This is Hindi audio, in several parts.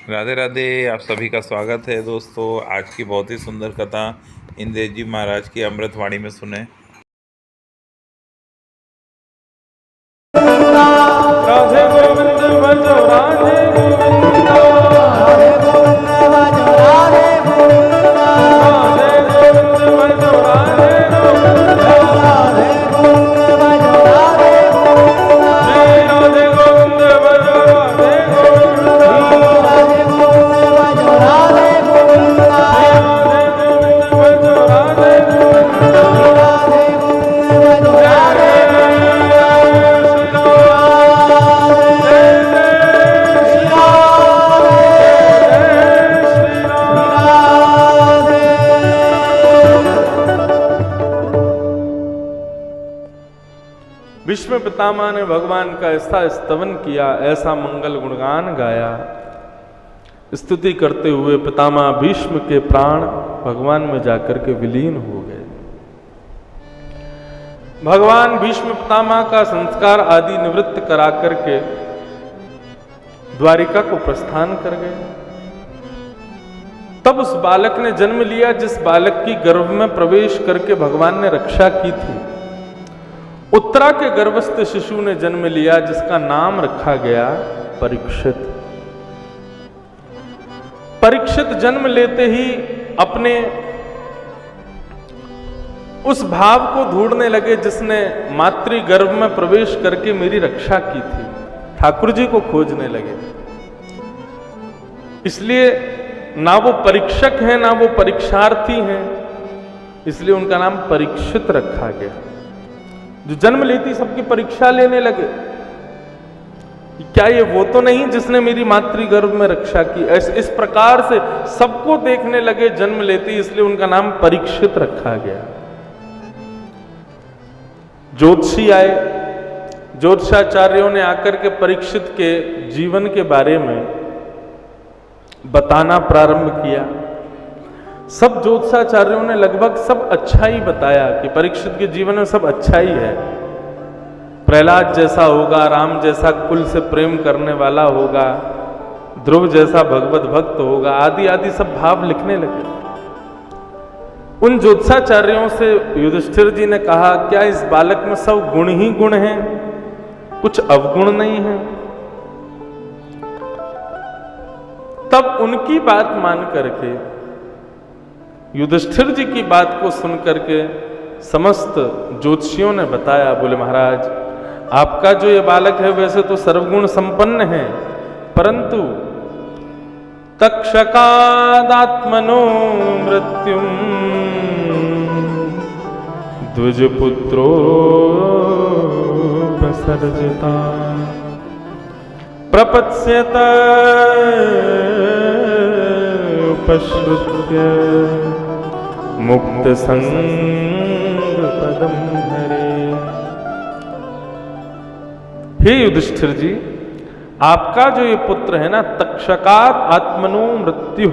राधे राधे। आप सभी का स्वागत है दोस्तों। आज की बहुत ही सुंदर कथा इंद्र जी महाराज की अमृतवाणी में सुने। राधे गोविंद भजो राधे गोविंद, राधे गोविंद भजो राधे गोविंद, राधे गोविंद भजो राधे गोविंद, राधे गोविंद भजो राधे गोविंद, राधे गोविंद भजो राधे गोविंद, राधे गोविंद भजो राधे गोविंद, राधे गोविंद भजो राधे गोविंद, राधे गोविंद भजो राधे भीष्म पितामह ने भगवान का ऐसा स्तवन किया, ऐसा मंगल गुणगान गाया। स्तुति करते हुए पितामह भीष्म के प्राण भगवान में जाकर के विलीन हो गए। भगवान भीष्म पितामह का संस्कार आदि निवृत्त करा करके द्वारिका को प्रस्थान कर गए। तब उस बालक ने जन्म लिया जिस बालक की गर्भ में प्रवेश करके भगवान ने रक्षा की थी। उत्तरा के गर्भस्थ शिशु ने जन्म लिया जिसका नाम रखा गया परीक्षित। परीक्षित जन्म लेते ही अपने उस भाव को ढूंढने लगे जिसने मातृ गर्भ में प्रवेश करके मेरी रक्षा की थी। ठाकुर जी को खोजने लगे। इसलिए ना वो परीक्षक हैं ना वो परीक्षार्थी हैं, इसलिए उनका नाम परीक्षित रखा गया। जो जन्म लेती सबकी परीक्षा लेने लगे, क्या ये वो तो नहीं जिसने मेरी मातृगर्भ में रक्षा की। इस प्रकार से सबको देखने लगे जन्म लेती, इसलिए उनका नाम परीक्षित रखा गया। ज्योतिषी आए, ज्योतिषाचार्यों ने आकर के परीक्षित के जीवन के बारे में बताना प्रारंभ किया। सब ज्योतिषाचार्यों ने लगभग सब अच्छा ही बताया कि परीक्षित के जीवन में सब अच्छा ही है। प्रहलाद जैसा होगा, राम जैसा कुल से प्रेम करने वाला होगा, ध्रुव जैसा भगवत भक्त होगा, आदि आदि सब भाव लिखने लगे। उन ज्योतिषाचार्यों से युधिष्ठिर जी ने कहा, क्या इस बालक में सब गुण ही गुण हैं, कुछ अवगुण नहीं है? तब उनकी बात मान करके, युधिष्ठिर जी की बात को सुन करके समस्त ज्योतिषियों ने बताया, बोले महाराज आपका जो ये बालक है वैसे तो सर्वगुण संपन्न है, परंतु तक्षकादात्मनो मृत्युम द्विजपुत्रो प्रसर्जिता प्रपत्स्यत उपश्रुत्य मुक्त संग पदम हरे। हे युधिष्ठिर जी, आपका जो ये पुत्र है ना, तक्षकात आत्मनो मृत्यु,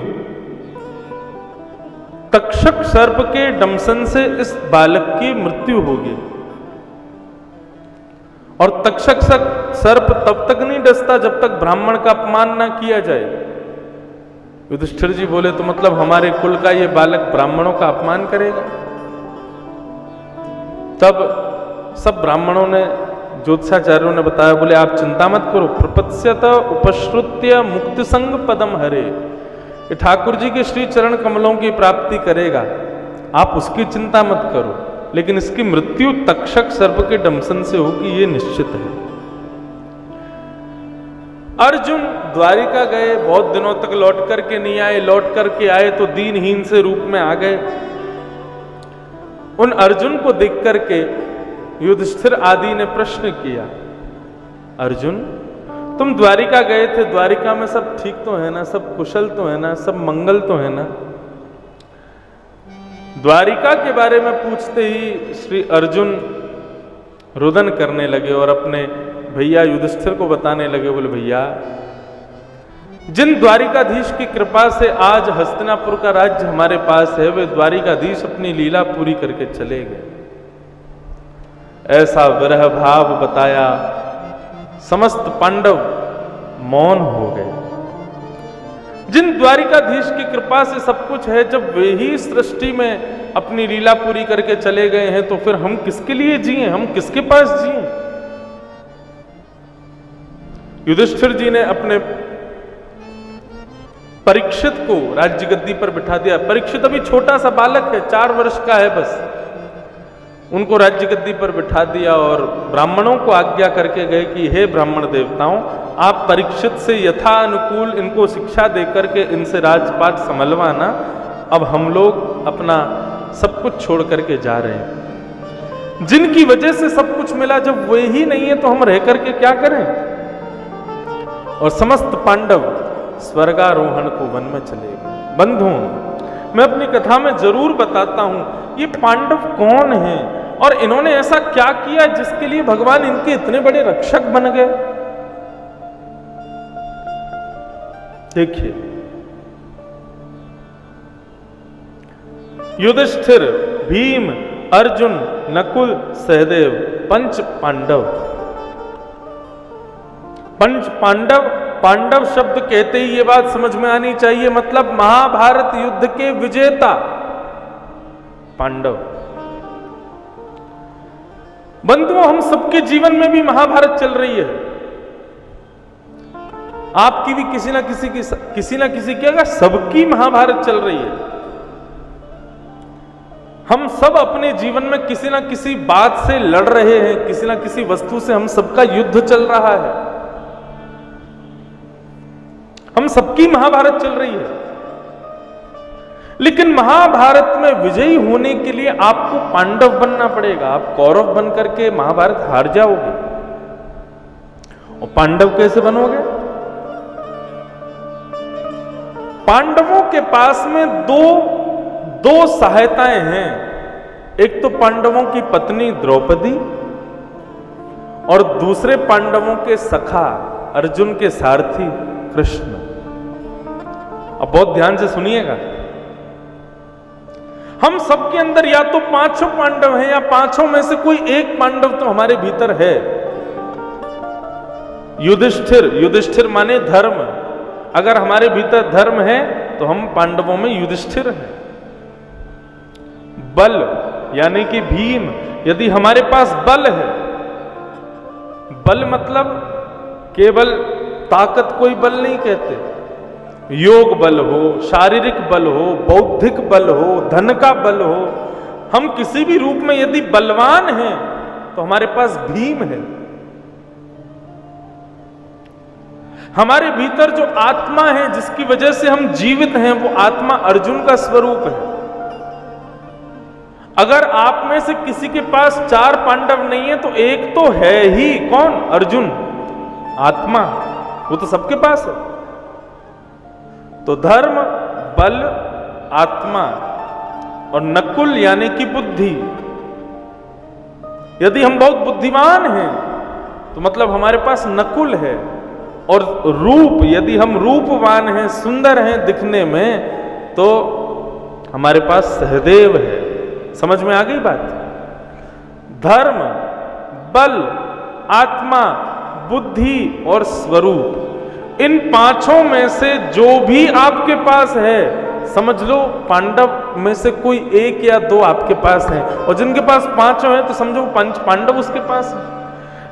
तक्षक सर्प के डंसन से इस बालक की मृत्यु होगी। और तक्षक सर्प तब तक नहीं डसता जब तक ब्राह्मण का अपमान ना किया जाए। युधिष्ठिर जी बोले, तो मतलब हमारे कुल का ये बालक ब्राह्मणों का अपमान करेगा? तब सब ब्राह्मणों ने, ज्योतिषाचार्यों ने बताया, बोले आप चिंता मत करो, प्रपत्स्यत उपश्रुत्य मुक्त संग पदम हरे, ये ठाकुर जी के श्री चरण कमलों की प्राप्ति करेगा, आप उसकी चिंता मत करो, लेकिन इसकी मृत्यु तक्षक सर्प के डंसन से होगी, ये निश्चित है। अर्जुन द्वारिका गए, बहुत दिनों तक लौट करके नहीं आए, लौट करके आए तो दीनहीन से रूप में आ गए। उन अर्जुन को देख करके युधिष्ठिर आदि ने प्रश्न किया, अर्जुन तुम द्वारिका गए थे, द्वारिका में सब ठीक तो है ना, सब कुशल तो है ना, सब मंगल तो है ना? द्वारिका के बारे में पूछते ही श्री अर्जुन रुदन करने लगे और अपने भैया युधिष्ठिर को बताने लगे, बोले भैया जिन द्वारिकाधीश की कृपा से आज हस्तिनापुर का राज्य हमारे पास है, वे द्वारिकाधीश अपनी लीला पूरी करके चले गए। ऐसा विरह भाव बताया, समस्त पांडव मौन हो गए। जिन द्वारिकाधीश की कृपा से सब कुछ है, जब वे ही सृष्टि में अपनी लीला पूरी करके चले गए हैं, तो फिर हम किसके लिए जिए, हम किसके पास जिए? युधिष्ठिर जी ने अपने परीक्षित को राज्य गद्दी पर बिठा दिया। परीक्षित अभी छोटा सा बालक है, 4 वर्ष का है बस। उनको राज्य गद्दी पर बिठा दिया और ब्राह्मणों को आज्ञा करके गए कि हे ब्राह्मण देवताओं, आप परीक्षित से यथानुकूल इनको शिक्षा देकर के इनसे राजपाट संभलवाना। अब हम लोग अपना सब कुछ छोड़ करके जा रहे हैं। जिनकी वजह से सब कुछ मिला, जब वे ही नहीं है तो हम रह करके क्या करें? और समस्त पांडव स्वर्गारोहण को वन में चले गए। बंधुओं, मैं अपनी कथा में जरूर बताता हूं ये पांडव कौन हैं और इन्होंने ऐसा क्या किया जिसके लिए भगवान इनके इतने बड़े रक्षक बन गए। देखिए, युधिष्ठिर, भीम, अर्जुन, नकुल, सहदेव, पंच पांडव। पंच पांडव, पांडव शब्द कहते ही ये बात समझ में आनी चाहिए, मतलब महाभारत युद्ध के विजेता पांडव। बंधुओं, हम सबके जीवन में भी महाभारत चल रही है। आपकी भी किसी ना किसी की, अगर सबकी महाभारत चल रही है। हम सब अपने जीवन में किसी ना किसी बात से लड़ रहे हैं, किसी ना किसी वस्तु से हम सबका युद्ध चल रहा है। हम सबकी महाभारत चल रही है। लेकिन महाभारत में विजयी होने के लिए आपको पांडव बनना पड़ेगा। आप कौरव बनकर के महाभारत हार जाओगे। और पांडव कैसे बनोगे? पांडवों के पास में दो सहायताएं हैं। एक तो पांडवों की पत्नी द्रौपदी और दूसरे पांडवों के सखा अर्जुन के सारथी कृष्ण। अब बहुत ध्यान से सुनिएगा, हम सबके अंदर या तो 5 पांडव हैं या 5 में से कोई एक पांडव तो हमारे भीतर है। युधिष्ठिर माने धर्म। अगर हमारे भीतर धर्म है तो हम पांडवों में युधिष्ठिर हैं। बल यानी कि भीम, यदि हमारे पास बल है, बल मतलब केवल ताकत कोई बल नहीं कहते। योग बल हो, शारीरिक बल हो, बौद्धिक बल हो, धन का बल हो, हम किसी भी रूप में यदि बलवान हैं तो हमारे पास भीम है। हमारे भीतर जो आत्मा है जिसकी वजह से हम जीवित हैं, वो आत्मा अर्जुन का स्वरूप है। अगर आप में से किसी के पास 4 पांडव नहीं है तो एक तो है ही, कौन? अर्जुन, आत्मा। वो तो सबके पास है। तो धर्म, बल, आत्मा और नकुल यानी कि बुद्धि। यदि हम बहुत बुद्धिमान हैं तो मतलब हमारे पास नकुल है। और रूप, यदि हम रूपवान हैं, सुंदर हैं दिखने में, तो हमारे पास सहदेव है। समझ में आ गई बात? धर्म, बल, आत्मा, बुद्धि और स्वरूप, इन 5 में से जो भी आपके पास है, समझ लो पांडव में से कोई 1 या 2 आपके पास है। और जिनके पास 5 हैं तो समझो 5 पांडव उसके पास है।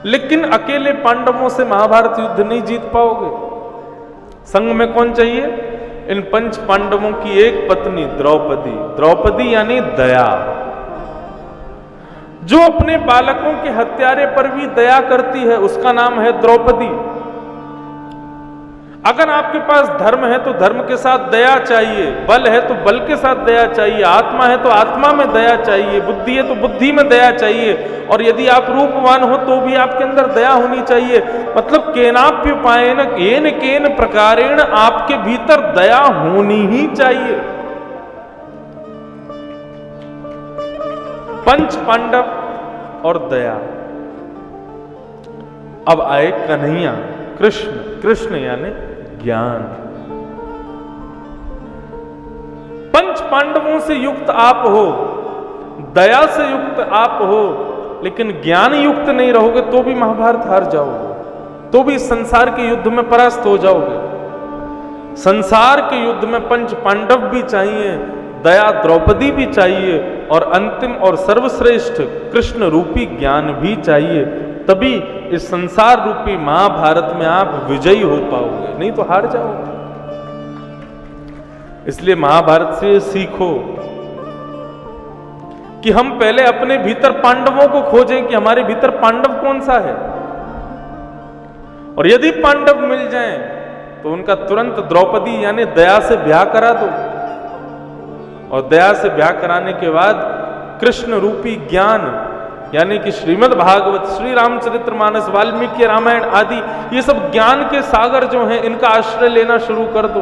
लेकिन अकेले पांडवों से महाभारत युद्ध नहीं जीत पाओगे। संग में कौन चाहिए? इन 5 पांडवों की एक पत्नी द्रौपदी। द्रौपदी यानी दया, जो अपने बालकों के हत्यारे पर भी दया करती है, उसका नाम है द्रौपदी। अगर आपके पास धर्म है तो धर्म के साथ दया चाहिए, बल है तो बल के साथ दया चाहिए, आत्मा है तो आत्मा में दया चाहिए, बुद्धि है तो बुद्धि में दया चाहिए, और यदि आप रूपवान हो तो भी आपके अंदर दया होनी चाहिए। मतलब केनाप्युपायेन येन केन प्रकारेण आपके भीतर दया होनी ही चाहिए। 5 पांडव और दया। अब आए कन्हैया, कृष्ण। कृष्ण यानी ज्ञान। 5 पांडवों से युक्त आप हो, दया से युक्त आप हो, लेकिन ज्ञान युक्त नहीं रहोगे तो भी महाभारत हार जाओगे, तो भी संसार के युद्ध में परास्त हो जाओगे। संसार के युद्ध में पंच पांडव भी चाहिए, दया द्रौपदी भी चाहिए, और अंतिम और सर्वश्रेष्ठ कृष्ण रूपी ज्ञान भी चाहिए। तभी इस संसार रूपी महाभारत में आप विजयी हो पाओगे, नहीं तो हार जाओगे। इसलिए महाभारत से सीखो कि हम पहले अपने भीतर पांडवों को खोजें कि हमारे भीतर पांडव कौन सा है, और यदि पांडव मिल जाएं तो उनका तुरंत द्रौपदी यानी दया से ब्याह करा दो, और दया से ब्याह कराने के बाद कृष्ण रूपी ज्ञान यानी कि श्रीमद् भागवत, श्री रामचरितमानस, वाल्मीकि रामायण आदि ये सब ज्ञान के सागर जो हैं इनका आश्रय लेना शुरू कर दो,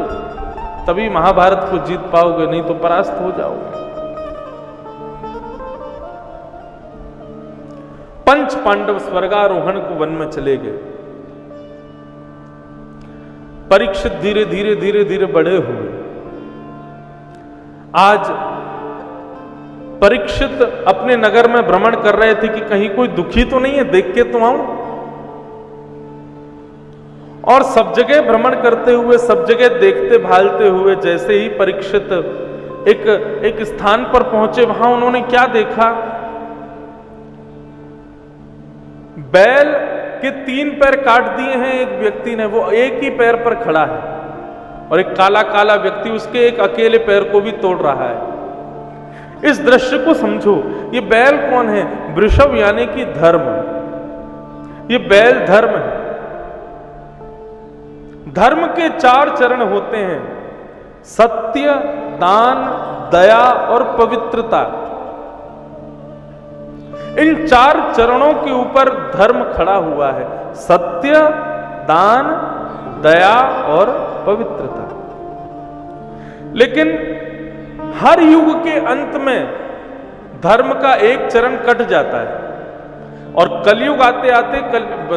तभी महाभारत को जीत पाओगे, नहीं तो परास्त हो जाओगे। पंच पांडव स्वर्गारोहण को वन में चले गए। परीक्षित धीरे धीरे धीरे धीरे बड़े हुए। आज परीक्षित अपने नगर में भ्रमण कर रहे थे कि कहीं कोई दुखी तो नहीं है, देख के तो आऊं। और सब जगह भ्रमण करते हुए, सब जगह देखते भालते हुए, जैसे ही परीक्षित एक स्थान पर पहुंचे, वहां उन्होंने क्या देखा? बैल के 3 पैर काट दिए हैं एक व्यक्ति ने, वो एक ही पैर पर खड़ा है, और एक काला काला व्यक्ति उसके एक अकेले पैर को भी तोड़ रहा है। इस दृश्य को समझो। ये बैल कौन है? वृषभ यानी कि धर्म। ये बैल धर्म है। धर्म के 4 चरण होते हैं: सत्य, दान, दया और पवित्रता। इन 4 चरणों के ऊपर धर्म खड़ा हुआ है: सत्य, दान, दया और पवित्रता। लेकिन हर युग के अंत में धर्म का एक चरण कट जाता है, और कलयुग आते आते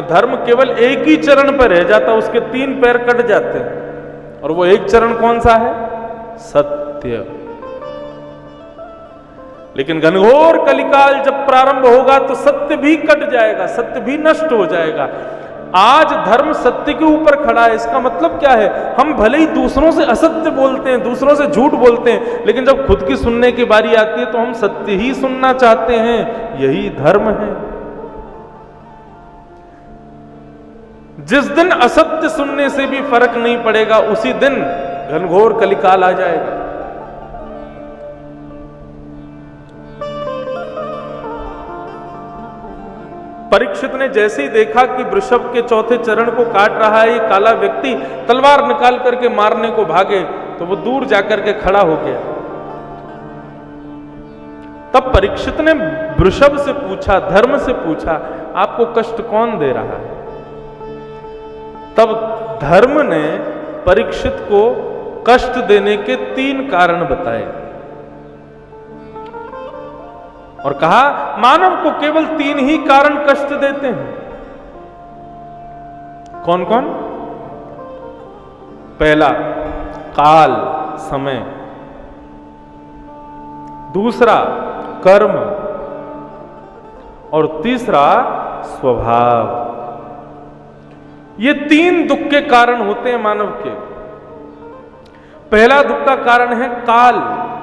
धर्म केवल एक ही चरण पर रह जाता है, उसके 3 पैर कट जाते हैं। और वो एक चरण कौन सा है? सत्य। लेकिन घनघोर कलिकाल जब प्रारंभ होगा तो सत्य भी कट जाएगा, सत्य भी नष्ट हो जाएगा। आज धर्म सत्य के ऊपर खड़ा है। इसका मतलब क्या है? हम भले ही दूसरों से असत्य बोलते हैं, दूसरों से झूठ बोलते हैं, लेकिन जब खुद की सुनने की बारी आती है तो हम सत्य ही सुनना चाहते हैं। यही धर्म है। जिस दिन असत्य सुनने से भी फर्क नहीं पड़ेगा, उसी दिन घनघोर कलिकाल आ जाएगा। परीक्षित ने जैसे ही देखा कि वृषभ के 4थे चरण को काट रहा है ये काला व्यक्ति, तलवार निकाल करके मारने को भागे, तो वो दूर जाकर के खड़ा हो गया। तब परीक्षित ने वृषभ से पूछा, धर्म से पूछा, आपको कष्ट कौन दे रहा है? तब धर्म ने परीक्षित को कष्ट देने के 3 कारण बताए और कहा मानव को केवल 3 ही कारण कष्ट देते हैं। कौन कौन? पहला काल, समय। दूसरा कर्म, और तीसरा स्वभाव। ये 3 दुख के कारण होते हैं मानव के। पहला दुख का कारण है काल,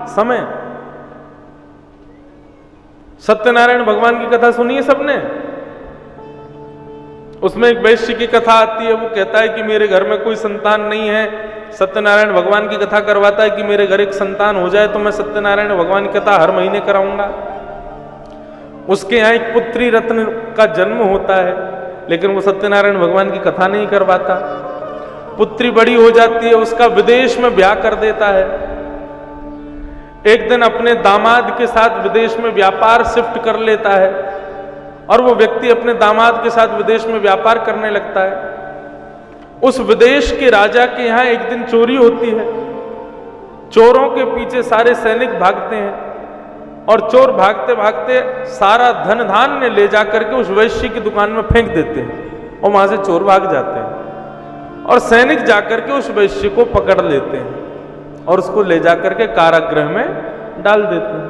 समय। सत्यनारायण भगवान की कथा सुनी है सबने? उसमें एक वैश्य की कथा आती है। वो कहता है कि मेरे घर में कोई संतान नहीं है। सत्यनारायण भगवान की कथा करवाता है कि मेरे घर एक संतान हो जाए तो मैं सत्यनारायण भगवान की कथा हर महीने कराऊंगा। उसके यहाँ एक पुत्री रत्न का जन्म होता है, लेकिन वो सत्यनारायण भगवान की कथा नहीं करवाता। पुत्री बड़ी हो जाती है, उसका विदेश में ब्याह कर देता है। एक दिन अपने दामाद के साथ विदेश में व्यापार शिफ्ट कर लेता है, और वो व्यक्ति अपने दामाद के साथ विदेश में व्यापार करने लगता है। उस विदेश के राजा के यहाँ एक दिन चोरी होती है। चोरों के पीछे सारे सैनिक भागते हैं, और चोर भागते भागते सारा धन धान्य ले जाकर के उस वैश्य की दुकान में फेंक देते हैं, और वहां से चोर भाग जाते हैं। और सैनिक जाकर के उस वैश्य को पकड़ लेते हैं और उसको ले जाकर के कारागृह में डाल देते हैं।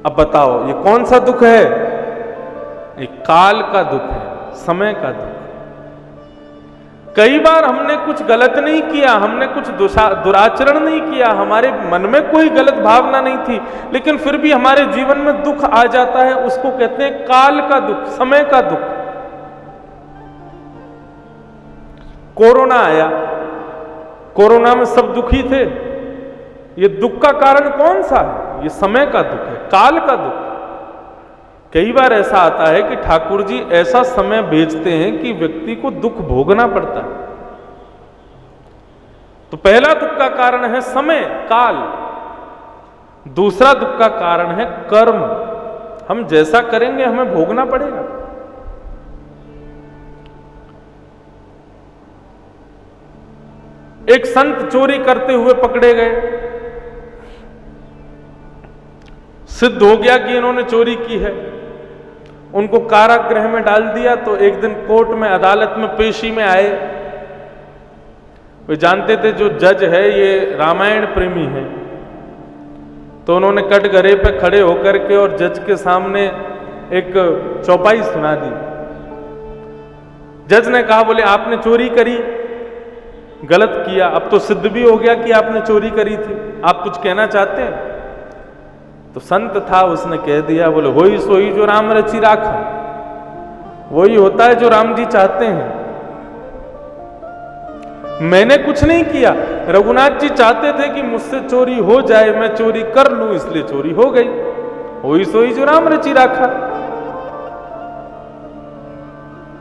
अब बताओ ये कौन सा दुख है? ये काल का दुख है, समय का दुख। कई बार हमने कुछ गलत नहीं किया, हमने कुछ दुराचरण नहीं किया, हमारे मन में कोई गलत भावना नहीं थी, लेकिन फिर भी हमारे जीवन में दुख आ जाता है। उसको कहते हैं काल का दुख, समय का दुख। कोरोना आया, कोरोना में सब दुखी थे। ये दुख का कारण कौन सा है? ये समय का दुख है, काल का दुख। कई बार ऐसा आता है कि ठाकुर जी ऐसा समय भेजते हैं कि व्यक्ति को दुख भोगना पड़ता है। तो पहला दुख का कारण है समय, काल। दूसरा दुख का कारण है कर्म। हम जैसा करेंगे हमें भोगना पड़ेगा। एक संत चोरी करते हुए पकड़े गए। सिद्ध हो गया कि इन्होंने चोरी की है। उनको कारागृह में डाल दिया। तो एक दिन कोर्ट में, अदालत में पेशी में आए। वे जानते थे जो जज है ये रामायण प्रेमी है, तो उन्होंने कटघरे पे खड़े होकर के और जज के सामने एक चौपाई सुना दी। जज ने कहा, बोले आपने चोरी करी, गलत किया, अब तो सिद्ध भी हो गया कि आपने चोरी करी थी, आप कुछ कहना चाहते हैं? तो संत था, उसने कह दिया, बोले वही सोई जो राम रचि राखा। वही होता है जो राम जी चाहते हैं। मैंने कुछ नहीं किया। रघुनाथ जी चाहते थे कि मुझसे चोरी हो जाए, मैं चोरी कर लूं, इसलिए चोरी हो गई। वही सोई जो राम रचि राखा।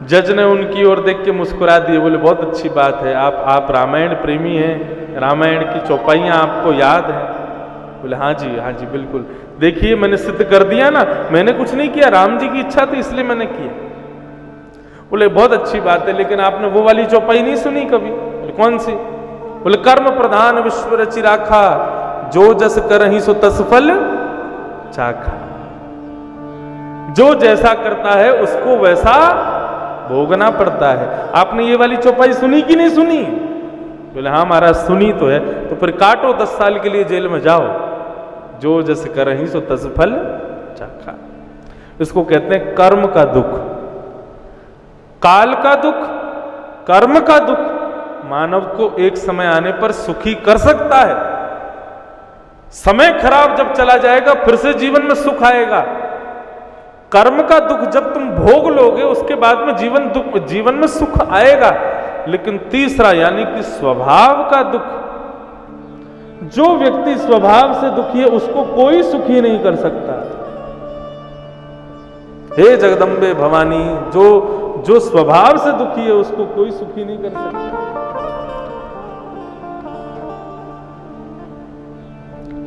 जज ने उनकी ओर देख के मुस्कुरा दिए, बोले बहुत अच्छी बात है, आप रामायण प्रेमी हैं, रामायण की चौपाइयां आपको याद है। बोले हाँ जी बिल्कुल, देखिए मैंने सिद्ध कर दिया ना, मैंने कुछ नहीं किया, राम जी की इच्छा थी इसलिए मैंने किया। बोले बहुत अच्छी बात है, लेकिन आपने वो वाली चौपाई नहीं सुनी कभी? बोले कौन सी? बोले कर्म प्रधान विश्व रचि राखा, जो जस करहि सो तस फल चाखा। जो जैसा करता है उसको वैसा भोगना पड़ता है। आपने ये वाली चौपाई सुनी कि नहीं सुनी? बोले हाँ महाराज सुनी तो है। तो फिर काटो 10 साल के लिए जेल में जाओ, जो जस करहि सो तस फल चाखा। इसको कहते हैं कर्म का दुख, काल का दुख, कर्म का दुख। मानव को एक समय आने पर सुखी कर सकता है। समय खराब जब चला जाएगा फिर से जीवन में सुख आएगा। कर्म का दुख जब तुम भोग लोगे उसके बाद में जीवन में सुख आएगा। लेकिन तीसरा यानी कि स्वभाव का दुख, जो व्यक्ति स्वभाव से दुखी है उसको कोई सुखी नहीं कर सकता। हे जगदम्बे भवानी, जो स्वभाव से दुखी है उसको कोई सुखी नहीं कर सकता।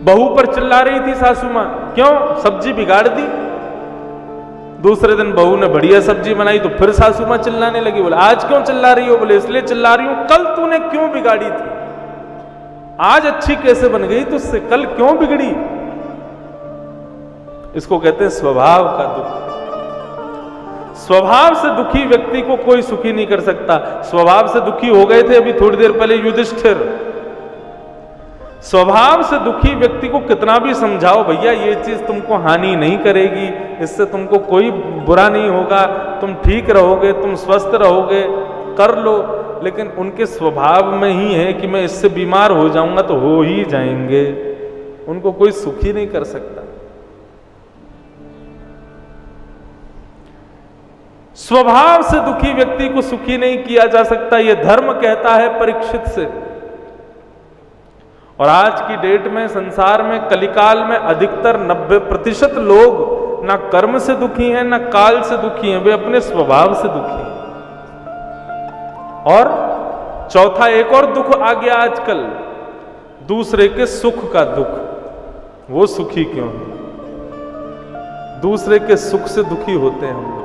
बहू पर चिल्ला रही थी सासू मां, क्यों? सब्जी बिगाड़ दी। दूसरे दिन बहू ने बढ़िया सब्जी बनाई तो फिर सासू मां चिल्लाने लगी। बोले आज क्यों चिल्ला रही हो? बोले इसलिए चिल्ला रही हूं, कल तूने क्यों बिगाड़ी थी? आज अच्छी कैसे बन गई तुझसे, कल क्यों बिगड़ी? इसको कहते हैं स्वभाव का दुख। स्वभाव से दुखी व्यक्ति को कोई सुखी नहीं कर सकता। स्वभाव से दुखी हो गए थे अभी थोड़ी देर पहले युधिष्ठिर। स्वभाव से दुखी व्यक्ति को कितना भी समझाओ, भैया ये चीज तुमको हानि नहीं करेगी, इससे तुमको कोई बुरा नहीं होगा, तुम ठीक रहोगे, तुम स्वस्थ रहोगे, कर लो। लेकिन उनके स्वभाव में ही है कि मैं इससे बीमार हो जाऊंगा तो हो ही जाएंगे। उनको कोई सुखी नहीं कर सकता। स्वभाव से दुखी व्यक्ति को सुखी नहीं किया जा सकता, यह धर्म कहता है परीक्षित से। और आज की डेट में संसार में कलिकाल में अधिकतर 90% लोग ना कर्म से दुखी हैं ना काल से दुखी हैं, वे अपने स्वभाव से दुखी हैं। और चौथा एक और दुख आ गया आजकल, दूसरे के सुख का दुख। वो सुखी क्यों है? दूसरे के सुख से दुखी होते हैं हम लोग।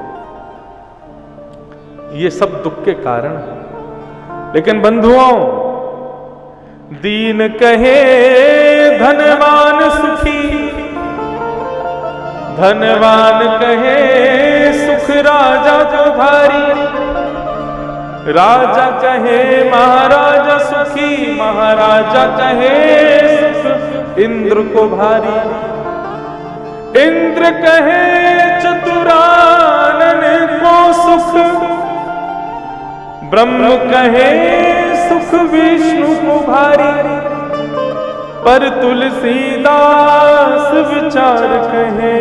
ये सब दुख के कारण है। लेकिन बंधुओं, दीन कहे धनवान सुखी, धनवान कहे सुख राजा को भारी, राजा कहे महाराजा सुखी, महाराजा कहे सुख इंद्र को भारी, इंद्र कहे चतुरानन को सुख, ब्रह्म कहे सुख विष्णु को भारी, पर तुलसीदास विचार कहे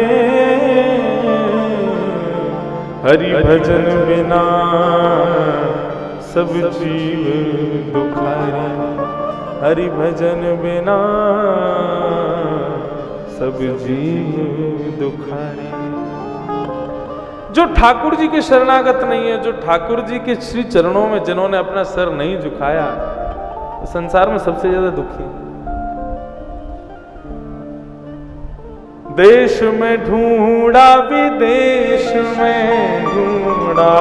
हरि भजन बिना सब जीव दुखारी। हरि भजन बिना सब जीव दुखारी। जो ठाकुर जी के शरणागत नहीं है, जो ठाकुर जी के श्री चरणों में जिन्होंने अपना सर नहीं झुकाया, तो संसार में सबसे ज्यादा दुखी है। देश में ढूंढा विदेश में ढूंढा,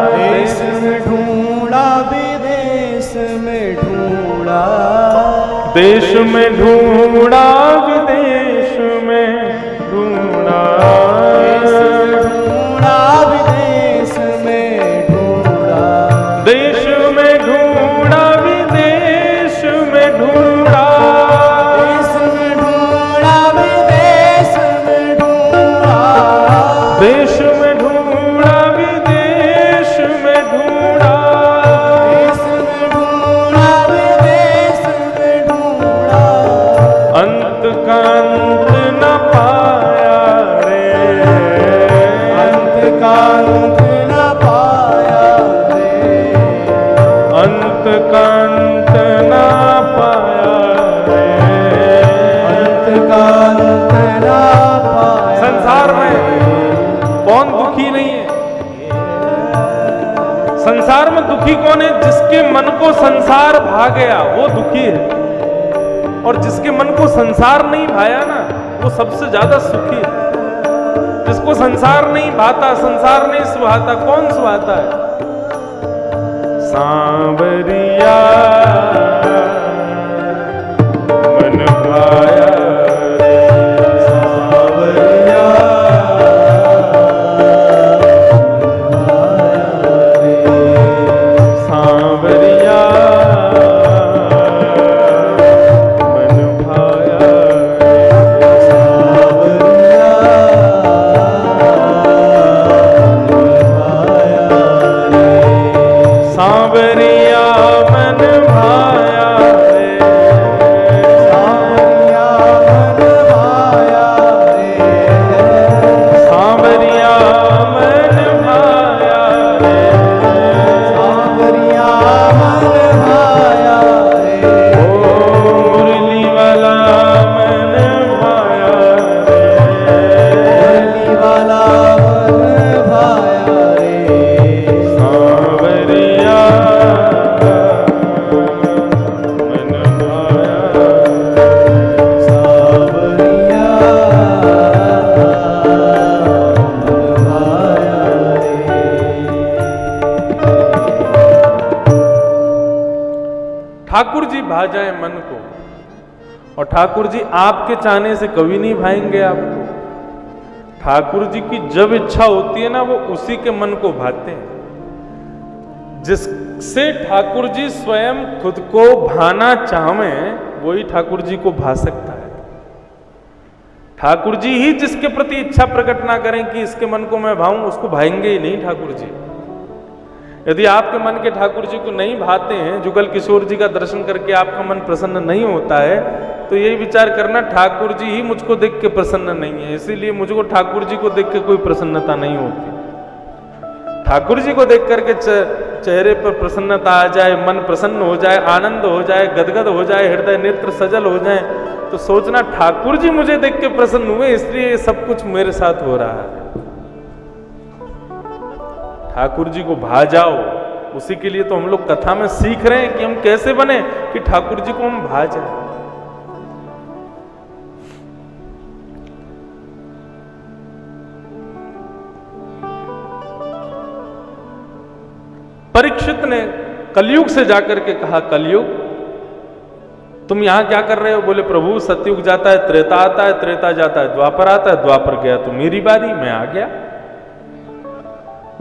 देश में ढूंढा विदेश में ढूंढा, देश में ढूंढा विदेश में ढूंढा, विदेश में ढूंढा, देश में ढूंढा विदेश में ढूंढा, देश में ढूंढा विदेश में ढूंढा, देश में ढूंढा विदेश में ढूंढा, अंत का अंत न पाया रे, अंत का अंत न पाया रे, अंत का अंत न पाया रे, अंत का अंत न पाया। संसार में कौन दुखी नहीं है? संसार में दुखी कौन है? जिसके मन को संसार भा गया वो दुखी है, और जिसके मन को संसार नहीं भाया ना, वो सबसे ज्यादा सुखी है। जिसको संसार नहीं भाता, संसार नहीं सुहाता, कौन सुहाता है? सांवरिया मन भाया, ठाकुर जी भा जाए मन को, और ठाकुर जी आपके चाहने से कभी नहीं भाएंगे आपको। ठाकुर जी की जब इच्छा होती है ना, वो उसी के मन को भाते हैं। जिससे ठाकुर जी स्वयं खुद को भाना चाहें, वही ठाकुर जी को भा सकता है। ठाकुर जी ही जिसके प्रति इच्छा प्रकट ना करें कि इसके मन को मैं भाऊं, उसको भाएंगे ही नहीं ठाकुर जी। यदि आपके मन के ठाकुर जी को नहीं भाते हैं, जुगल किशोर जी का दर्शन करके आपका मन प्रसन्न नहीं होता है, तो यही विचार करना ठाकुर जी ही मुझको देख के प्रसन्न नहीं है, इसीलिए मुझको ठाकुर जी को देख के कोई प्रसन्नता नहीं होती। ठाकुर जी को देख करके चेहरे पर प्रसन्नता आ जाए, मन प्रसन्न हो जाए, आनंद हो जाए, गदगद हो जाए, हृदय नेत्र सजल हो जाए, तो सोचना ठाकुर जी मुझे देख के प्रसन्न हुए, इसलिए ये सब कुछ मेरे साथ हो रहा है। ठाकुर जी को भा जाओ, उसी के लिए तो हम लोग कथा में सीख रहे हैं कि हम कैसे बने कि ठाकुर जी को हम भा जाए। परीक्षित ने कलयुग से जाकर के कहा, कलयुग तुम यहां क्या कर रहे हो? बोले प्रभु सतयुग जाता है, त्रेता आता है, त्रेता जाता है, द्वापर आता है, द्वापर गया तो मेरी बारी, मैं आ गया।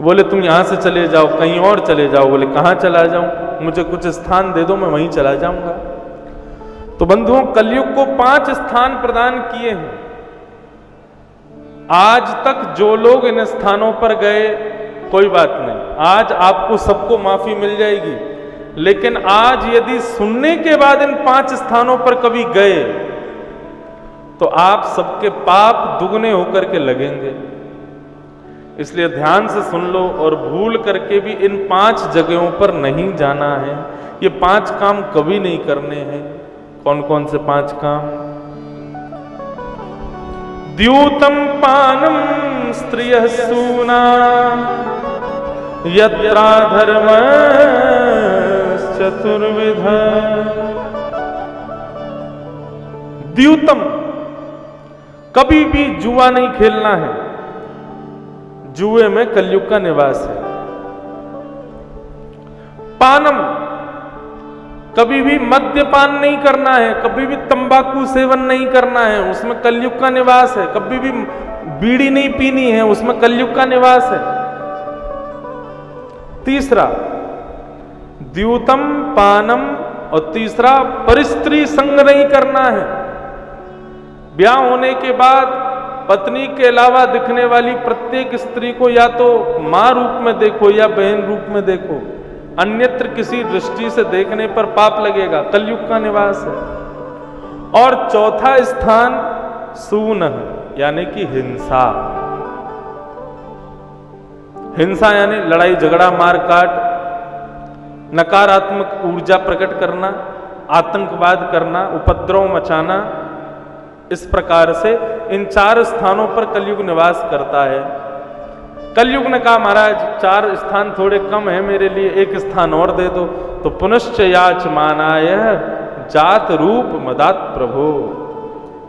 बोले तुम यहां से चले जाओ, कहीं और चले जाओ। बोले कहां चला जाऊं? मुझे कुछ स्थान दे दो, मैं वहीं चला जाऊंगा। तो बंधुओं, कलयुग को 5 स्थान प्रदान किए हैं। आज तक जो लोग इन स्थानों पर गए, कोई बात नहीं, आज आपको सबको माफी मिल जाएगी, लेकिन आज यदि सुनने के बाद इन 5 स्थानों पर कभी गए तो आप सबके पाप दुगने होकर के लगेंगे। इसलिए ध्यान से सुन लो और भूल करके भी इन 5 जगहों पर नहीं जाना है। ये 5 काम कभी नहीं करने हैं। कौन कौन से 5 काम? द्यूतम पानम स्त्रियः सूना यत्रा धर्म चतुर्विध। द्यूतम, कभी भी जुआ नहीं खेलना है। जुए में कलयुग का निवास है। पानम, कभी भी मद्यपान नहीं करना है, कभी भी तंबाकू सेवन नहीं करना है, उसमें कलयुग का निवास है। कभी भी बीड़ी नहीं पीनी है, उसमें कलयुग का निवास है। तीसरा द्यूतम पानम, और तीसरा परिस्त्री संग नहीं करना है। ब्याह होने के बाद पत्नी के अलावा दिखने वाली प्रत्येक स्त्री को या तो मां रूप में देखो या बहन रूप में देखो, अन्यत्र किसी दृष्टि से देखने पर पाप लगेगा, कलयुग का निवास है। और चौथा स्थान सूनह, यानी कि हिंसा। हिंसा यानी लड़ाई झगड़ा मारकाट, नकारात्मक ऊर्जा प्रकट करना, आतंकवाद करना, उपद्रव मचाना। इस प्रकार से इन 4 स्थानों पर कलयुग निवास करता है। कलयुग ने कहा महाराज 4 स्थान थोड़े कम है मेरे लिए, 1 स्थान और दे दो। तो पुनश्च याचमानाय जात रूप मदात प्रभो,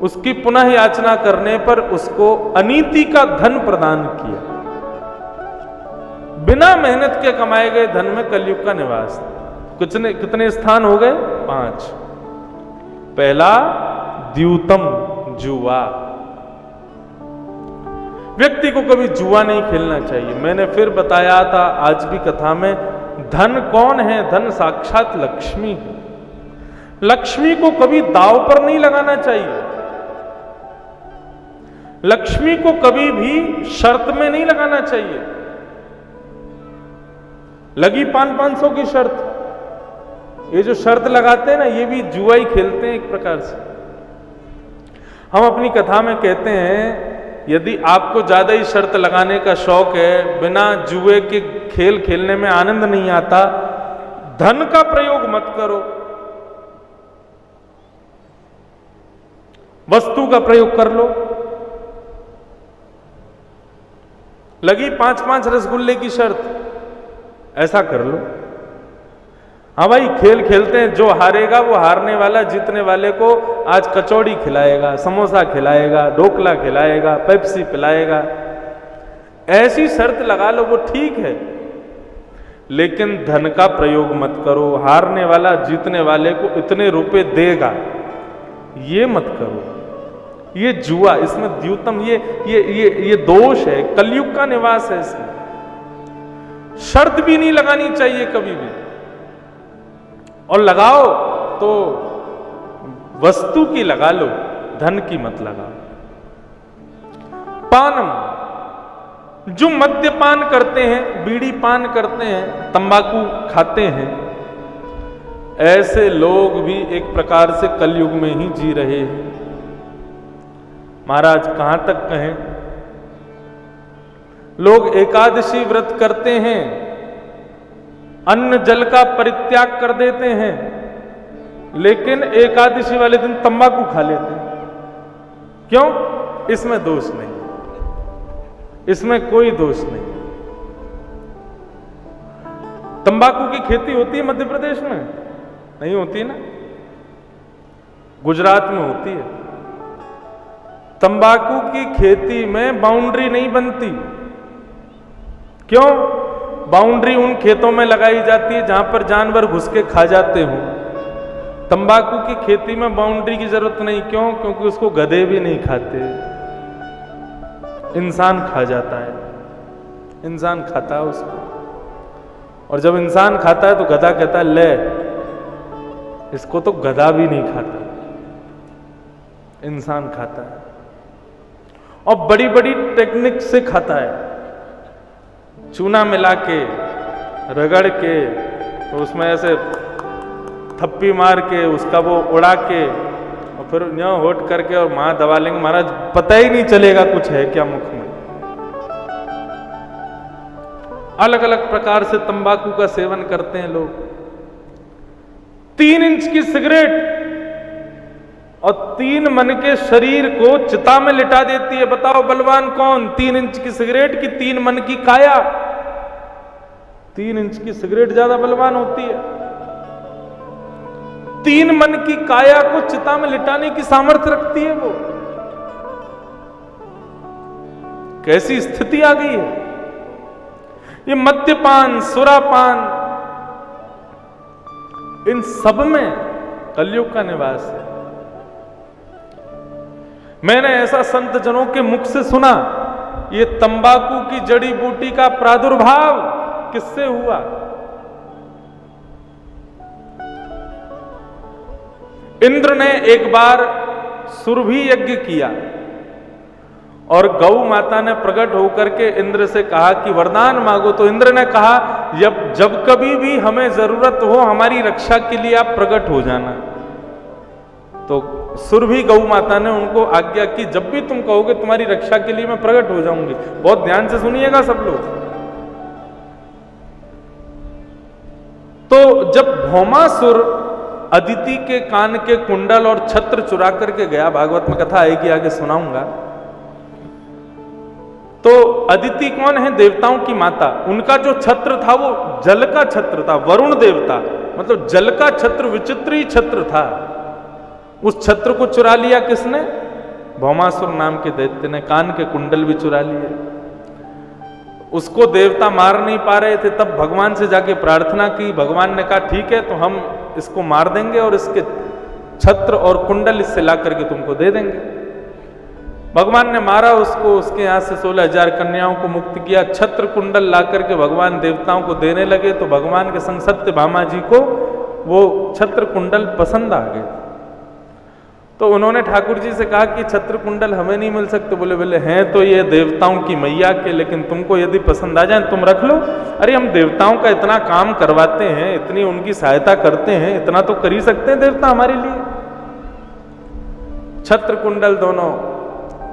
उसकी पुनः याचना करने पर उसको अनीति का धन प्रदान किया। बिना मेहनत के कमाए गए धन में कलयुग का निवास। कितने स्थान हो गए? 5। पहला द्यूतम, जुआ। व्यक्ति को कभी जुआ नहीं खेलना चाहिए। मैंने फिर बताया था आज भी कथा में, धन कौन है? धन साक्षात लक्ष्मी है। लक्ष्मी को कभी दांव पर नहीं लगाना चाहिए। लक्ष्मी को कभी भी शर्त में नहीं लगाना चाहिए। लगी 500 की शर्त, ये जो शर्त लगाते हैं ना, ये भी जुआ ही खेलते हैं एक प्रकार से। हम अपनी कथा में कहते हैं यदि आपको ज्यादा ही शर्त लगाने का शौक है, बिना जुए के खेल खेलने में आनंद नहीं आता, धन का प्रयोग मत करो, वस्तु का प्रयोग कर लो। लगी 5-5 रसगुल्ले की शर्त, ऐसा कर लो। हाँ भाई, खेल खेलते हैं, जो हारेगा वो हारने वाला जीतने वाले को आज कचौड़ी खिलाएगा, समोसा खिलाएगा, ढोकला खिलाएगा, पेप्सी पिलाएगा। ऐसी शर्त लगा लो, वो ठीक है, लेकिन धन का प्रयोग मत करो। हारने वाला जीतने वाले को इतने रुपए देगा, ये मत करो। ये जुआ, इसमें द्यूतम, ये दोष है, कलयुग का निवास है इसमें। शर्त भी नहीं लगानी चाहिए कभी भी, और लगाओ तो वस्तु की लगा लो, धन की मत लगाओ। पानम, जो मद्यपान करते हैं, बीड़ी पान करते हैं, तंबाकू खाते हैं, ऐसे लोग भी एक प्रकार से कलयुग में ही जी रहे हैं। महाराज कहां तक कहें? लोग एकादशी व्रत करते हैं, अन्न जल का परित्याग कर देते हैं, लेकिन एकादशी वाले दिन तंबाकू खा लेते हैं। क्यों? इसमें दोष नहीं, इसमें कोई दोष नहीं। तंबाकू की खेती होती है मध्य प्रदेश में? नहीं होती ना, गुजरात में होती है। तंबाकू की खेती में बाउंड्री नहीं बनती। क्यों? बाउंड्री उन खेतों में लगाई जाती है जहां पर जानवर घुस के खा जाते हो। तंबाकू की खेती में बाउंड्री की जरूरत नहीं। क्यों? क्योंकि उसको गधे भी नहीं खाते, इंसान खा जाता है। इंसान खाता है उसको, और जब इंसान खाता है तो गधा कहता है ले, इसको तो गधा भी नहीं खाता, इंसान खाता है। और बड़ी बड़ी टेक्निक से खाता है, चूना मिला के, रगड़ के, तो उसमें ऐसे थप्पी मार के उसका वो उड़ा के और फिर यहाँ होट करके और माँ दबा लेंगे, महाराज पता ही नहीं चलेगा कुछ है क्या मुख में। अलग अलग प्रकार से तंबाकू का सेवन करते हैं लोग। 3 इंच की सिगरेट और 3 मन के शरीर को चिता में लिटा देती है। बताओ बलवान कौन? 3 इंच की सिगरेट की 3 मन की काया। 3 इंच की सिगरेट ज्यादा बलवान होती है। 3 मन की काया को चिता में लिटाने की सामर्थ्य रखती है वो। कैसी स्थिति आ गई है। ये मद्यपान, सुरापान, इन सब में कलयुग का निवास है। मैंने ऐसा संत जनों के मुख से सुना, ये तंबाकू की जड़ी बूटी का प्रादुर्भाव किससे हुआ? इंद्र ने एक बार सुरभि यज्ञ किया और गौ माता ने प्रकट होकर के इंद्र से कहा कि वरदान मांगो। तो इंद्र ने कहा जब कभी भी हमें जरूरत हो हमारी रक्षा के लिए आप प्रकट हो जाना। तो सुरभि गौ माता ने उनको आज्ञा की, जब भी तुम कहोगे तुम्हारी रक्षा के लिए मैं प्रकट हो जाऊंगी। बहुत ध्यान से सुनिएगा सब लोग। तो जब भौमासुर अदिति के कान के कुंडल और छत्र चुरा करके गया, भागवत में कथा आएगी आगे सुनाऊंगा। तो अदिति कौन है? देवताओं की माता। उनका जो छत्र था वो जल का छत्र था, वरुण देवता, मतलब जल का छत्र, विचित्र ही छत्र था। उस छत्र को चुरा लिया किसने? भौमासुर नाम के दैत्य ने। कान के कुंडल भी चुरा लिए। उसको देवता मार नहीं पा रहे थे, तब भगवान से जाके प्रार्थना की। भगवान ने कहा ठीक है, तो हम इसको मार देंगे और इसके छत्र और कुंडल इससे ला करके तुमको दे देंगे। भगवान ने मारा उसको, उसके यहां से 16,000 कन्याओं को मुक्त किया। छत्र कुंडल ला करके भगवान देवताओं को देने लगे तो भगवान के संग सत्यभामा जी को वो छत्र कुंडल पसंद आ गए। तो उन्होंने ठाकुर जी से कहा कि छत्र कुंडल हमें नहीं मिल सकते। बोले हैं तो ये देवताओं की मैया के, लेकिन तुमको यदि पसंद आ जाए तुम रख लो। अरे हम देवताओं का इतना काम करवाते हैं, इतनी उनकी सहायता करते हैं, इतना तो कर ही सकते हैं देवता हमारे लिए। छत्र कुंडल दोनों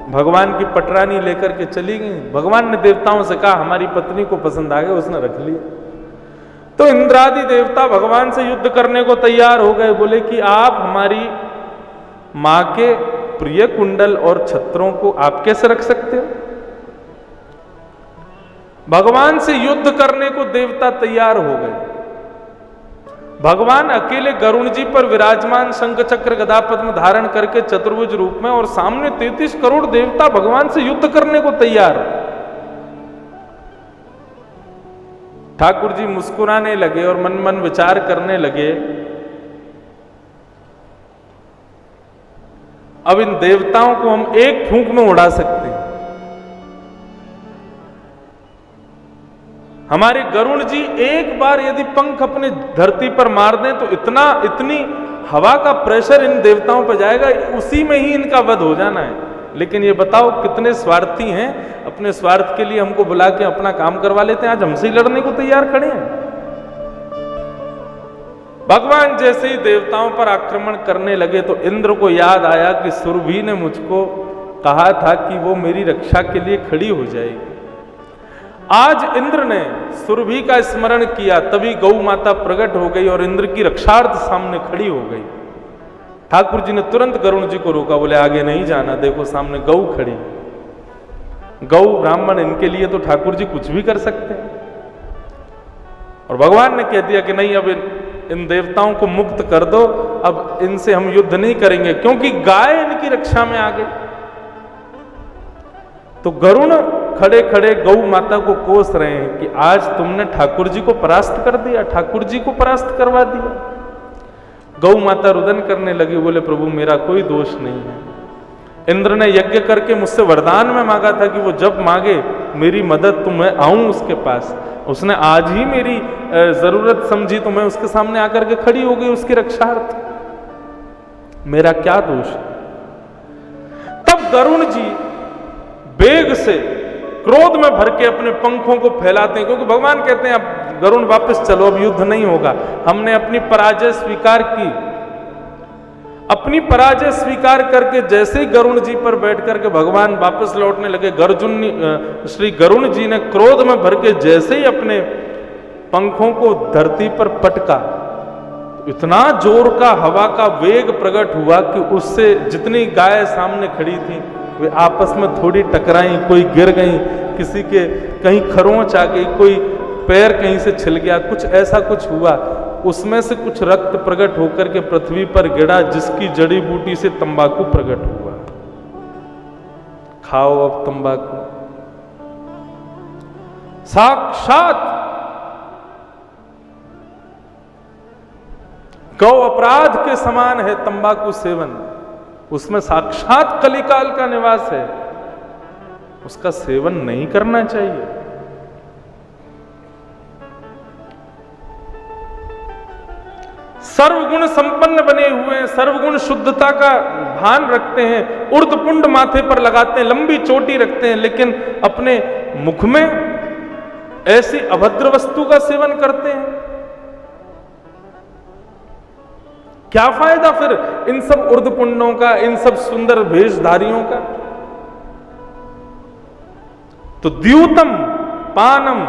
भगवान की पटरानी लेकर के चली गई। भगवान ने देवताओं से कहा हमारी पत्नी को पसंद आ गया, उसने रख लिया। तो इंद्रादि देवता भगवान से युद्ध करने को तैयार हो गए। बोले कि आप हमारी मां के प्रिय कुंडल और छत्रों को आप कैसे रख सकते हो? भगवान से युद्ध करने को देवता तैयार हो गए। भगवान अकेले गरुण जी पर विराजमान, शंख चक्र गदा पद्म धारण करके चतुर्भुज रूप में, और सामने 33 करोड़ देवता भगवान से युद्ध करने को तैयार। ठाकुर जी मुस्कुराने लगे और मन मन विचार करने लगे, अब इन देवताओं को हम एक फूंक में उड़ा सकते हैं। हमारे गरुण जी एक बार यदि पंख अपने धरती पर मार दें तो इतनी हवा का प्रेशर इन देवताओं पर जाएगा, उसी में ही इनका वध हो जाना है। लेकिन ये बताओ कितने स्वार्थी हैं, अपने स्वार्थ के लिए हमको बुला के अपना काम करवा लेते हैं। आज हमसे ही लड़ने को तैयार खड़े हैं। भगवान जैसे ही देवताओं पर आक्रमण करने लगे तो इंद्र को याद आया कि सुरभि ने मुझको कहा था कि वो मेरी रक्षा के लिए खड़ी हो जाएगी। आज इंद्र ने सुरभि का स्मरण किया, तभी गौ माता प्रकट हो गई और इंद्र की रक्षार्थ सामने खड़ी हो गई। ठाकुर जी ने तुरंत गरुण जी को रोका, बोले आगे नहीं जाना, देखो सामने गौ खड़ी। गौ ब्राह्मण, इनके लिए तो ठाकुर जी कुछ भी कर सकते हैं। और भगवान ने कह दिया कि नहीं, अब इन देवताओं को मुक्त कर दो, अब इनसे हम युद्ध नहीं करेंगे, क्योंकि गाय इनकी रक्षा में आ गई। तो गरुण खड़े खड़े गौ माता को कोस रहे हैं कि आज तुमने ठाकुर जी को परास्त कर दिया, ठाकुर जी को परास्त करवा दिया। गौ माता रुदन करने लगी, बोले प्रभु मेरा कोई दोष नहीं है। इंद्र ने यज्ञ करके मुझसे वरदान में मांगा था कि वो जब मांगे मेरी मदद तो मैं आऊं उसके पास। उसने आज ही मेरी जरूरत समझी तो मैं उसके सामने आकर के खड़ी हो गई उसकी रक्षार्थ। मेरा क्या दोष है? तब गरुण जी वेग से क्रोध में भर के अपने पंखों को फैलाते हैं, क्योंकि भगवान कहते हैं अब गरुण वापस चलो, अब युद्ध नहीं होगा। हमने अपनी पराजय स्वीकार की। अपनी पराजय स्वीकार करके जैसे ही गरुण जी पर बैठ करके भगवान वापस लौटने लगे, श्री गरुण जी ने क्रोध में भर के जैसे ही अपने पंखों को धरती पर पटका, इतना जोर का हवा का वेग प्रकट हुआ कि उससे जितनी गाय सामने खड़ी थी वे आपस में थोड़ी टकराई, कोई गिर गई, किसी के कहीं खरोंच आ गई, कोई पैर कहीं से छिल गया, कुछ ऐसा कुछ हुआ। उसमें से कुछ रक्त प्रकट होकर के पृथ्वी पर गिरा, जिसकी जड़ी बूटी से तंबाकू प्रकट हुआ। खाओ अब तंबाकू। साक्षात गौ अपराध के समान है तंबाकू सेवन। उसमें साक्षात कलिकाल का निवास है, उसका सेवन नहीं करना चाहिए। सर्वगुण संपन्न बने हुए हैं, सर्वगुण शुद्धता का भान रखते हैं, उर्धपुंड माथे पर लगाते हैं, लंबी चोटी रखते हैं, लेकिन अपने मुख में ऐसी अभद्र वस्तु का सेवन करते हैं। क्या फायदा फिर इन सब उर्धपुंडों का, इन सब सुंदर वेशधारियों का? तो द्यूतम पानम,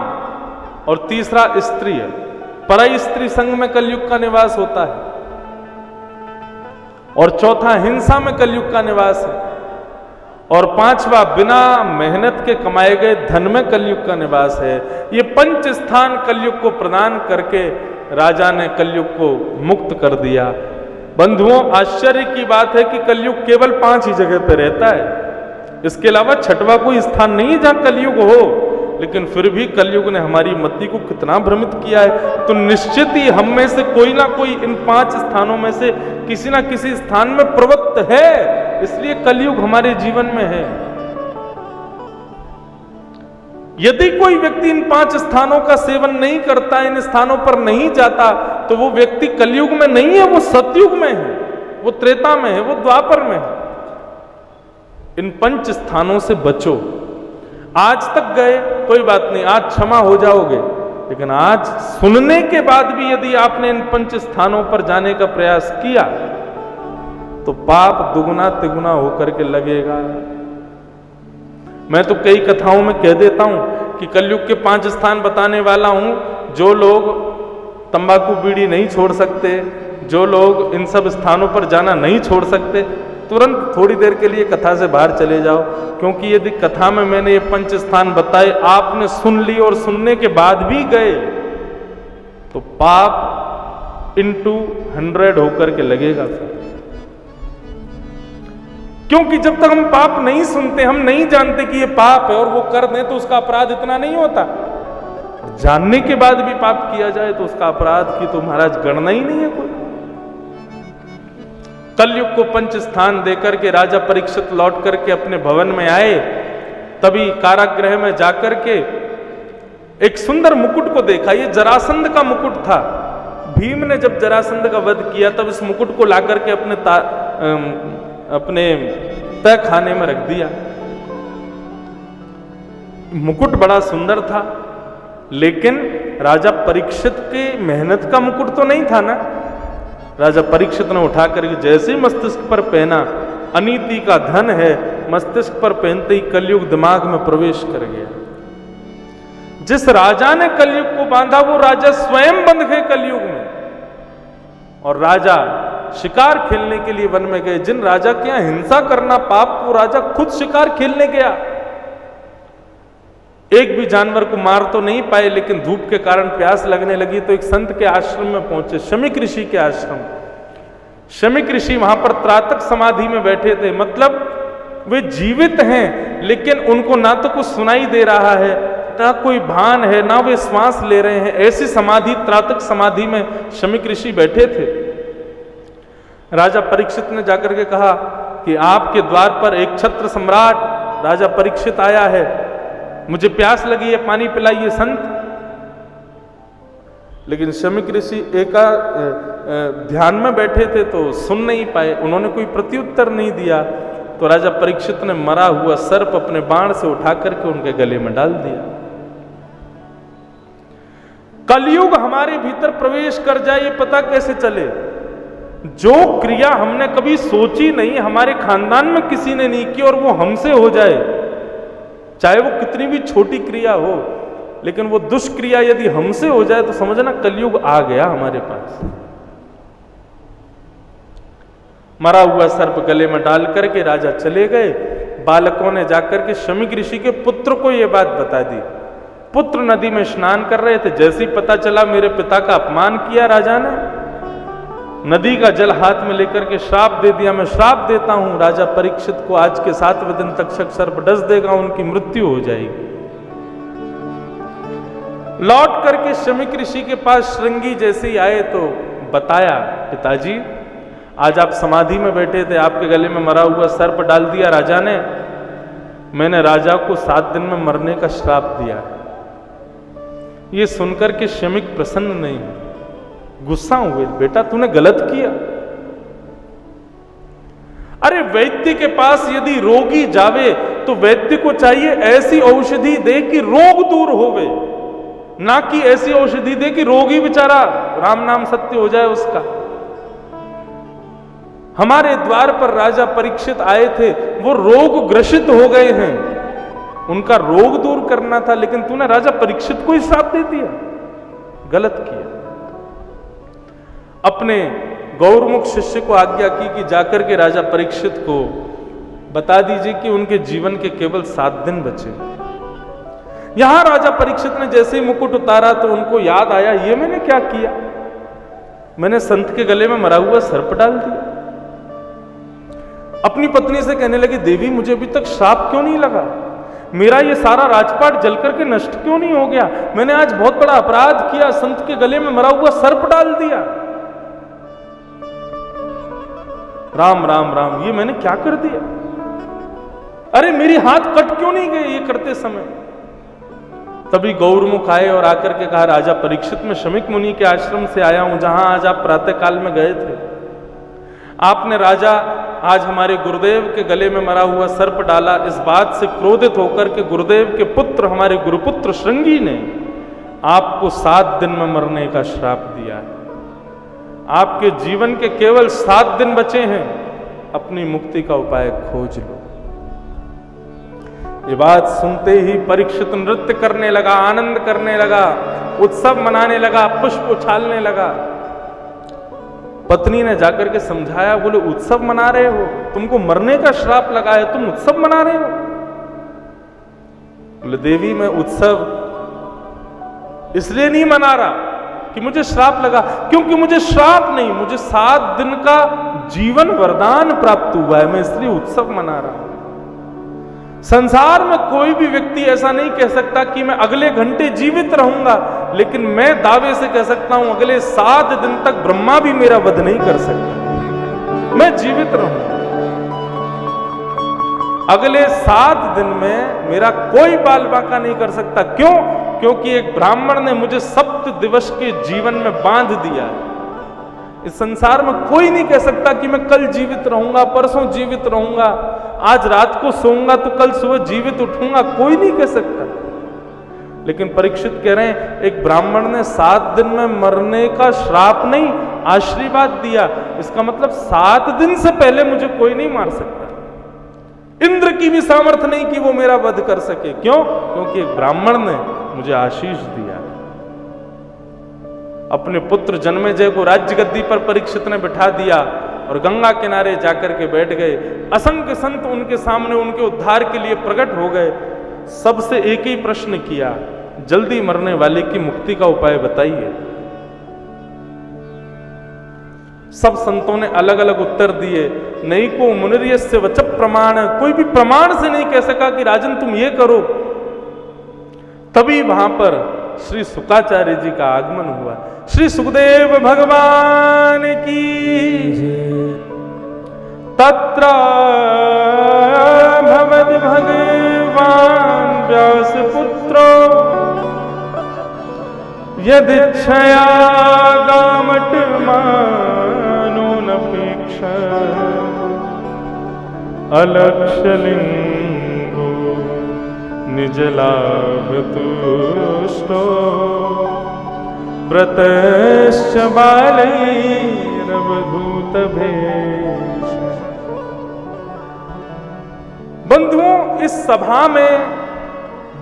और तीसरा स्त्री है, पराई स्त्री संग में कलयुग का निवास होता है, और चौथा हिंसा में कलयुग का निवास है, और पांचवा बिना मेहनत के कमाए गए धन में कलयुग का निवास है। ये 5 स्थान कलयुग को प्रदान करके राजा ने कलयुग को मुक्त कर दिया। बंधुओं, आश्चर्य की बात है कि कलयुग केवल 5 ही जगह पे रहता है, इसके अलावा छठवा कोई स्थान नहीं है जहां कलयुग हो। लेकिन फिर भी कलयुग ने हमारी मति को कितना भ्रमित किया है। तो निश्चित ही हम में से कोई ना कोई इन 5 स्थानों में से किसी ना किसी स्थान में प्रवृत्त है, इसलिए कलयुग हमारे जीवन में है। यदि कोई व्यक्ति इन 5 स्थानों का सेवन नहीं करता, इन स्थानों पर नहीं जाता, तो वो व्यक्ति कलयुग में नहीं है, वो सतयुग में है, वो त्रेता में है, वो द्वापर में है। इन 5 स्थानों से बचो। आज तक गए कोई बात नहीं, आज क्षमा हो जाओगे, लेकिन आज सुनने के बाद भी यदि आपने इन 5 स्थानों पर जाने का प्रयास किया तो पाप दुगुना तिगुना होकर के लगेगा। मैं तो कई कथाओं में कह देता हूं कि कलयुग के 5 स्थान बताने वाला हूं। जो लोग तंबाकू बीड़ी नहीं छोड़ सकते, जो लोग इन सब स्थानों पर जाना नहीं छोड़ सकते, तुरंत थोड़ी देर के लिए कथा से बाहर चले जाओ, क्योंकि यदि कथा में मैंने ये 5 स्थान बताए, आपने सुन ली और सुनने के बाद भी गए, तो पाप into 100 होकर के लगेगा फिर। क्योंकि जब तक हम पाप नहीं सुनते, हम नहीं जानते कि ये पाप है और वो कर दें तो उसका अपराध इतना नहीं होता। जानने के बाद भी पाप किया जाए तो उसका अपराध की तो महाराज गणना ही नहीं है कोई। कलयुग को 5 स्थान देकर के राजा परीक्षित लौट करके अपने भवन में आए। तभी कारागृह में जाकर के एक सुंदर मुकुट को देखा। ये जरासंध का मुकुट था। भीम ने जब जरासंध का वध किया तब इस मुकुट को लाकर के अपने तय खाने में रख दिया। मुकुट बड़ा सुंदर था, लेकिन राजा परीक्षित की मेहनत का मुकुट तो नहीं था ना। राजा परीक्षित ने उठा करके जैसे ही मस्तिष्क पर पहना, अनीति का धन है, मस्तिष्क पर पहनते ही कलयुग दिमाग में प्रवेश कर गया। जिस राजा ने कलयुग को बांधा वो राजा स्वयं बंध गए कलयुग में, और राजा शिकार खेलने के लिए वन में गए। जिन राजा के यहां हिंसा करना पाप, वो राजा खुद शिकार खेलने गया। एक भी जानवर को मार तो नहीं पाए, लेकिन धूप के कारण प्यास लगने लगी तो एक संत के आश्रम में पहुंचे, शमीक ऋषि के आश्रम। शमीक ऋषि वहां पर त्राटक समाधि में बैठे थे। मतलब वे जीवित हैं, लेकिन उनको ना तो कुछ सुनाई दे रहा है, ना कोई भान है, ना वे श्वास ले रहे हैं। ऐसी समाधि, त्राटक समाधि में शमीक ऋषि बैठे थे। राजा परीक्षित ने जाकर के कहा कि आपके द्वार पर एक छत्र सम्राट राजा परीक्षित आया है, मुझे प्यास लगी है, पानी पिलाइए संत। लेकिन शमीक ऋषि ध्यान में बैठे थे तो सुन नहीं पाए, उन्होंने कोई प्रत्युत्तर नहीं दिया। तो राजा परीक्षित ने मरा हुआ सर्प अपने बाण से उठा करके उनके गले में डाल दिया। कलयुग हमारे भीतर प्रवेश कर जाए ये पता कैसे चले? जो क्रिया हमने कभी सोची नहीं, हमारे खानदान में किसी ने नहीं की, और वो हमसे हो जाए, चाहे वो कितनी भी छोटी क्रिया हो, लेकिन वो दुष्क्रिया यदि हमसे हो जाए तो समझना कलयुग आ गया हमारे पास। मरा हुआ सर्प गले में डाल करके राजा चले गए। बालकों ने जाकर के शमीक ऋषि के पुत्र को यह बात बता दी। पुत्र नदी में स्नान कर रहे थे, जैसे ही पता चला मेरे पिता का अपमान किया राजा ने, नदी का जल हाथ में लेकर के श्राप दे दिया, मैं श्राप देता हूं राजा परीक्षित को, आज के 7वें दिन तक्षक सर्प डस देगा, उनकी मृत्यु हो जाएगी। लौट करके शमीक ऋषि के पास श्रृंगी जैसे ही आए तो बताया, पिताजी आज आप समाधि में बैठे थे, आपके गले में मरा हुआ सर्प डाल दिया राजा ने, मैंने राजा को 7 दिन में मरने का श्राप दिया। ये सुनकर के शमीक प्रसन्न नहीं, गुस्सा हुए, बेटा तूने गलत किया। अरे वैद्य के पास यदि रोगी जावे तो वैद्य को चाहिए ऐसी औषधि दे कि रोग दूर होवे, ना कि ऐसी औषधि दे कि रोगी बेचारा राम नाम सत्य हो जाए उसका। हमारे द्वार पर राजा परीक्षित आए थे, वो रोग ग्रसित हो गए हैं, उनका रोग दूर करना था, लेकिन तूने राजा परीक्षित को ही श्राप दे दिया, गलत किया। अपने गौरमुख शिष्य को आज्ञा की कि जाकर के राजा परीक्षित को बता दीजिए कि उनके जीवन के केवल 7 दिन बचे। यहां राजा परीक्षित ने जैसे ही मुकुट उतारा तो उनको याद आया, ये मैंने क्या किया, मैंने संत के गले में मरा हुआ सर्प डाल दिया। अपनी पत्नी से कहने लगी, देवी मुझे अभी तक श्राप क्यों नहीं लगा, मेरा ये सारा राजपाट जल करके नष्ट क्यों नहीं हो गया, मैंने आज बहुत बड़ा अपराध किया, संत के गले में मरा हुआ सर्प डाल दिया। राम राम राम, ये मैंने क्या कर दिया, अरे मेरी हाथ कट क्यों नहीं गए ये करते समय। तभी गौरमुख आए और आकर के कहा, राजा परीक्षित में शमीक मुनि के आश्रम से आया हूं, जहां आज आप प्रातः काल में गए थे। आपने राजा आज हमारे गुरुदेव के गले में मरा हुआ सर्प डाला, इस बात से क्रोधित होकर के गुरुदेव के पुत्र हमारे गुरुपुत्र श्रृंगी ने आपको 7 दिन में मरने का श्राप दिया है। आपके जीवन के केवल 7 दिन बचे हैं, अपनी मुक्ति का उपाय खोज लो। ये बात सुनते ही परीक्षित नृत्य करने लगा, आनंद करने लगा, उत्सव मनाने लगा, पुष्प उछालने लगा। पत्नी ने जाकर के समझाया, बोले उत्सव मना रहे हो, तुमको मरने का श्राप लगा है, तुम उत्सव मना रहे हो। बोले देवी मैं उत्सव इसलिए नहीं मना रहा कि मुझे श्राप लगा, क्योंकि मुझे श्राप नहीं, मुझे 7 दिन का जीवन वरदान प्राप्त हुआ है, मैं इसलिए उत्सव मना रहा हूं। संसार में कोई भी व्यक्ति ऐसा नहीं कह सकता कि मैं अगले घंटे जीवित रहूंगा, लेकिन मैं दावे से कह सकता हूं अगले 7 दिन तक ब्रह्मा भी मेरा वध नहीं कर सकता, मैं जीवित रहूंगा। अगले 7 दिन में मेरा कोई बाल बांका नहीं कर सकता। क्यों? क्योंकि एक ब्राह्मण ने मुझे 7 दिवस के जीवन में बांध दिया है। इस संसार में कोई नहीं कह सकता कि मैं कल जीवित रहूंगा, परसों जीवित रहूंगा, आज रात को सोऊंगा तो कल सुबह जीवित उठूंगा, कोई नहीं कह सकता। लेकिन परीक्षित कह रहे हैं, एक ब्राह्मण ने 7 दिन में मरने का श्राप नहीं, आशीर्वाद दिया। इसका मतलब 7 दिन से पहले मुझे कोई नहीं मार सकता। इंद्र की भी सामर्थ्य नहीं कि वो मेरा वध कर सके। क्यों? क्योंकि एक ब्राह्मण ने मुझे आशीष दिया। अपने पुत्र जन्मेजय को राज्य गद्दी पर परीक्षित ने बिठा दिया और गंगा किनारे जाकर के बैठ गए। असंख्य संत उनके सामने उनके उद्धार के लिए प्रकट हो गए। सबसे एक ही प्रश्न किया, जल्दी मरने वाले की मुक्ति का उपाय बताइए। सब संतों ने अलग अलग उत्तर दिए। नहीं को मुनिर्यस्य वच प्रमाण, कोई भी प्रमाण से नहीं कह सका कि राजन तुम ये करो। तभी वहां पर श्री सुकाचार्य जी का आगमन हुआ। श्री सुखदेव भगवान की तत्र भवद भगवान व्यास पुत्रो यदिच्छया गामट मानो नपेक्ष अलक्षलिंगो निज लाभ तुष्टो सुव्रतश्च बालैरवधूतभेष। बंधुओं, इस सभा में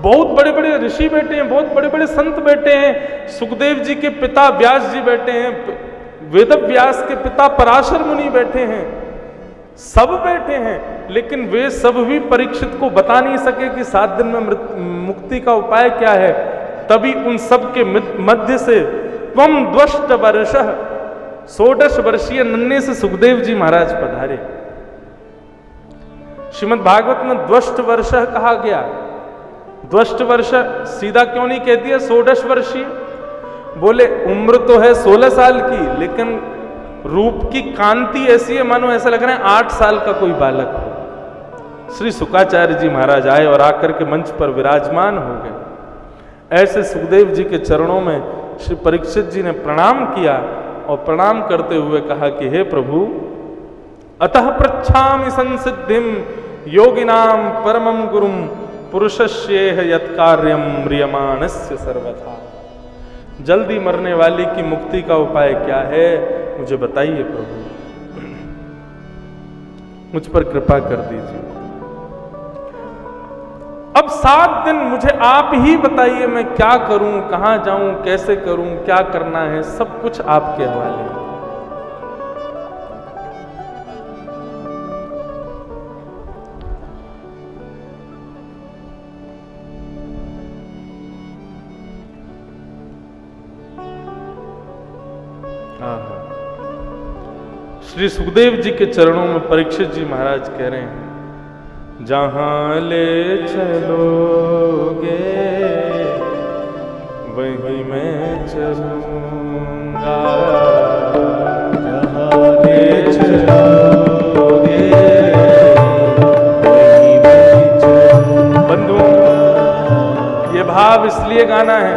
बहुत बड़े बड़े ऋषि बैठे हैं, बहुत बड़े बड़े संत बैठे हैं। सुखदेव जी के पिता व्यास जी बैठे हैं, वेद व्यास के पिता पराशर मुनि बैठे हैं, सब बैठे हैं। लेकिन वे सब भी परीक्षित को बता नहीं सके कि 7 दिन में मुक्ति का उपाय क्या है। तभी उन सब के मध्य से त्वम द्वष्ट वर्षः, 16 वर्षीय नन्हे से सुखदेव जी महाराज पधारे। श्रीमद् भागवत में द्वष्ट वर्षः कहा गया। द्वष्ट वर्ष सीधा क्यों नहीं कह दिया 16 वर्षीय? बोले उम्र तो है 16 साल की, लेकिन रूप की कांति ऐसी है मानो ऐसा लग रहा है 8 साल का कोई बालक हो। श्री शुकाचार्य जी महाराज आए और आकर के मंच पर विराजमान हो गए। ऐसे सुखदेव जी के चरणों में श्री परीक्षित जी ने प्रणाम किया और प्रणाम करते हुए कहा कि हे प्रभु, अतः पृच्छामि संसिद्धिम योगिनाम परमं गुरुम पुरुषस्येह यत्कार्यम म्रियमाणस्य सर्वथा। जल्दी मरने वाली की मुक्ति का उपाय क्या है, मुझे बताइए प्रभु, मुझ पर कृपा कर दीजिए। अब 7 दिन मुझे आप ही बताइए, मैं क्या करूं, कहां जाऊं, कैसे करूं, क्या करना है, सब कुछ आपके हवाले है। श्री सुखदेव जी के चरणों में परीक्षित जी महाराज कह रहे हैं, जहां ले चलोगे वहीं मैं चलूंगा, जहां ले चलोगे वहीं मैं चलूंगा। बंधुओं, ये भाव इसलिए गाना है,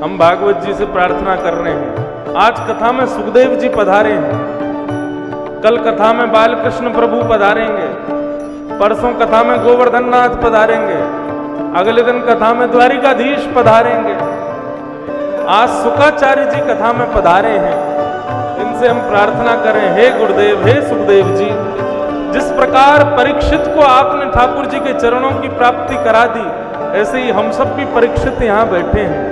हम भागवत जी से प्रार्थना कर रहे हैं। आज कथा में सुखदेव जी पधारे हैं, कल कथा में बालकृष्ण प्रभु पधारेंगे, परसों कथा में गोवर्धन नाथ पधारेंगे, अगले दिन कथा में द्वारिकाधीश पधारेंगे। आज शुकाचार्य जी कथा में पधारे हैं। इनसे हम प्रार्थना करें, हे गुरुदेव, हे सुखदेव जी, जिस प्रकार परीक्षित को आपने ठाकुर जी के चरणों की प्राप्ति करा दी, ऐसे ही हम सब भी परीक्षित यहाँ बैठे हैं।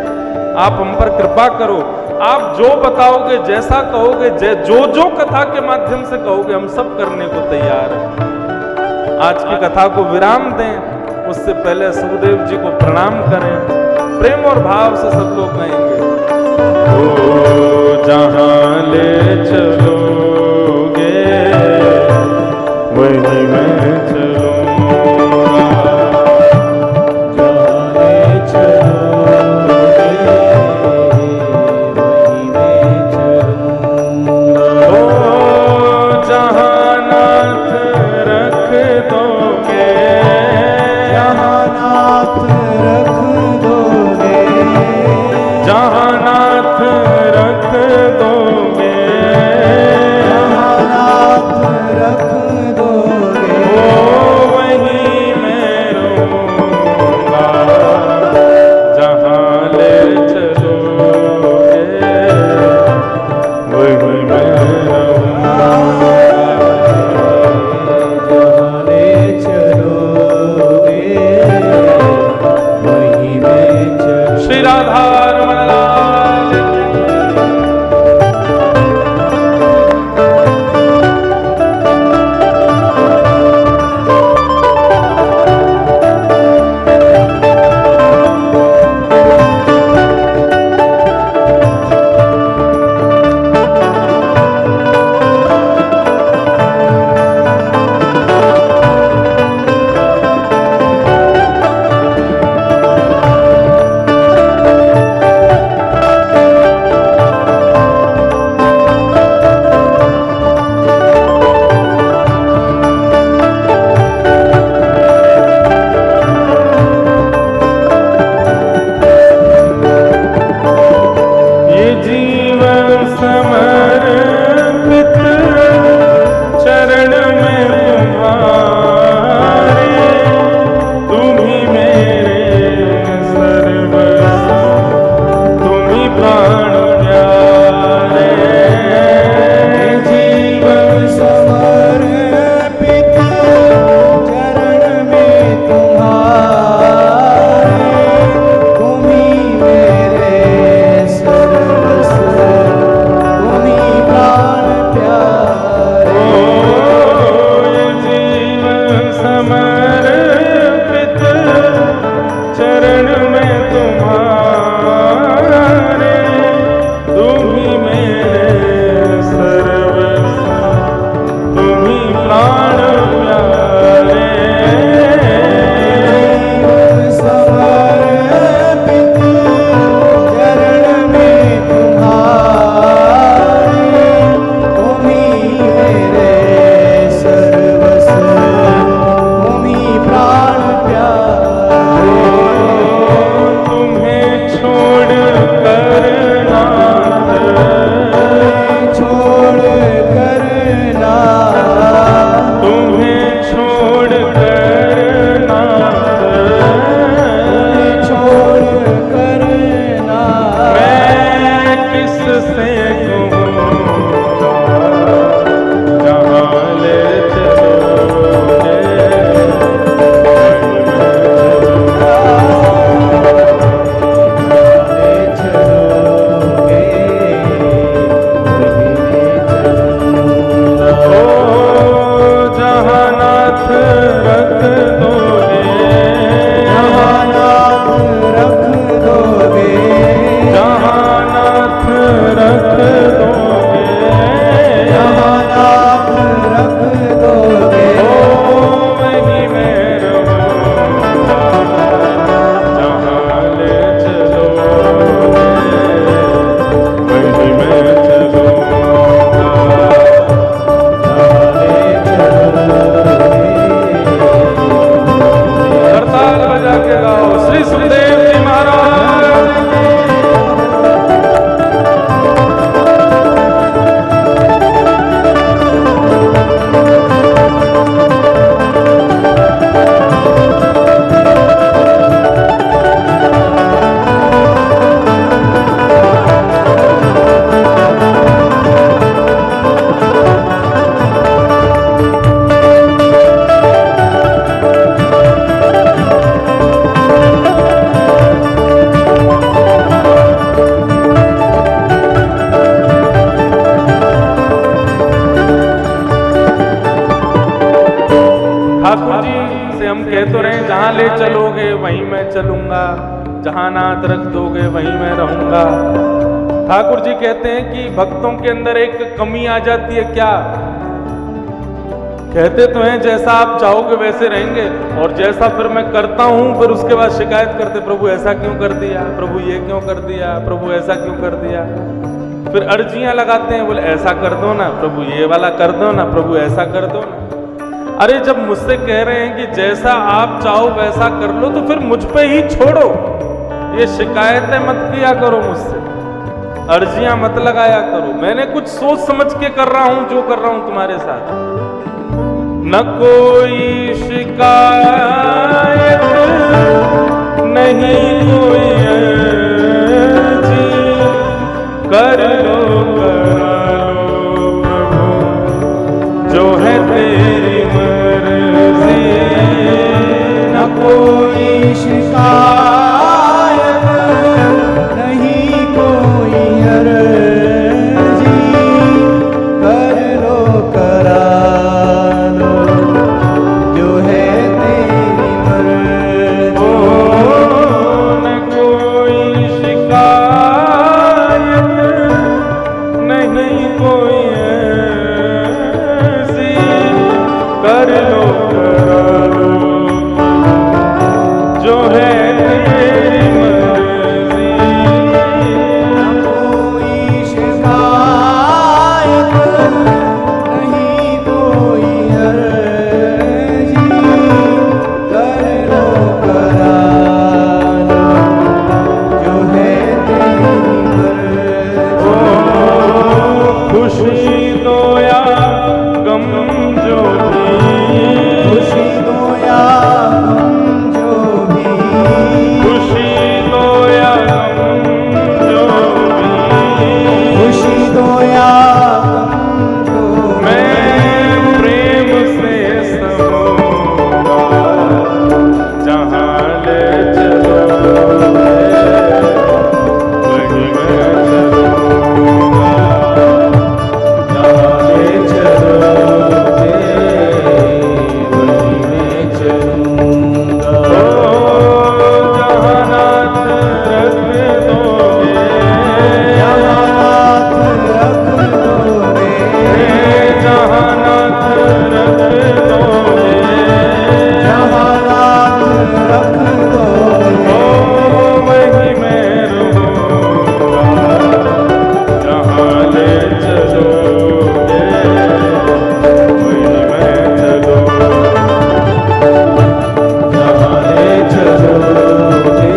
आप हम पर कृपा करो, आप जो बताओगे, जैसा कहोगे, जो कथा के माध्यम से कहोगे, हम सब करने को तैयार हैं। आज की कथा को विराम दें, उससे पहले सुखदेव जी को प्रणाम करें। प्रेम और भाव से सब लोग गाएंगे, ओ जहां ले चलोगे वहीं मैं चलूंगा, जहां ले चलोगे वहीं मैं चलूंगा। ओ जहां नाथ रख दोगे, जहां नाथ रख दोगे, चलूंगा, जहां नाथ रख दोगे वहीं मैं रहूंगा। ठाकुर जी कहते हैं कि भक्तों के अंदर एक कमी आ जाती है। क्या कहते तो हैं जैसा आप चाहोगे वैसे रहेंगे, और जैसा फिर मैं करता हूं फिर उसके बाद शिकायत करते, प्रभु ऐसा क्यों कर दिया, प्रभु ये क्यों कर दिया, प्रभु ऐसा क्यों कर दिया। फिर अर्जियां लगाते हैं, बोले ऐसा कर दो ना प्रभु, ये वाला कर दो ना प्रभु, ऐसा कर दो ना। अरे जब मुझसे कह रहे हैं कि जैसा आप चाहो वैसा कर लो, तो फिर मुझ पे ही छोड़ो, ये शिकायतें मत किया करो मुझसे, अर्जियां मत लगाया करो। मैंने कुछ सोच समझ के कर रहा हूं जो कर रहा हूं तुम्हारे साथ। न कोई शिकायत नहीं कोई अर्जी, कर लो करा लो प्रभु जो है तेरी मर्जी। न कोई शिकायत नहीं कोई अर्जी, कर लो करा लो जो है तेरी मर्जी। न कोई शिकायत नहीं कोई ऐसी, कर लो करा लो जो है तेरी मर्जी। न कोई शिकायत नहीं कोई अर्जी, कर लो करा लो जो है तेरी मर्जी। खुशी दो या गम जो भी, खुशी दो या गम जो भी, खुशी दो या गम जो भी, खुशी दो या गम जो भी, मैं प्रेम से समूंगा, जहाँ ले चलोगे वहीं मैं चलूंगा, जहाँ ले चलोगे वहीं मैं चलूंगा। जहाँ नाथ रख दोगे, जहाँ नाथ रख दोगे, जहाँ नाथ रख दोगे, जहाँ नाथ रख दोगे, वहीं मैं रहूंगा, जहाँ ले चलोगे वहीं मैं चलूंगा, जहाँ ले चलोगे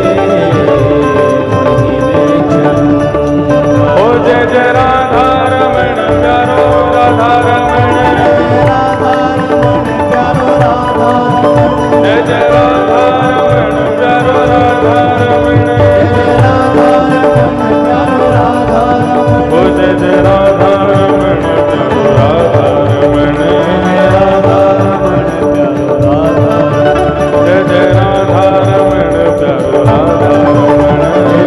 वहीं मैं चलूंगा। ओ जय जय राधा रमण प्यारो राधा रमण, राधा रमण प्यारो राधा रमण, जय जय राधा रमण प्यारो राधा रमण, राधा रमण प्यारो राधा रमण, ओ जय जय राधा रमण प्यारो राधा रमण, राधा रमण प्यारो राधा रमण, जय जय राधा रमण प्यारो राधा रमण,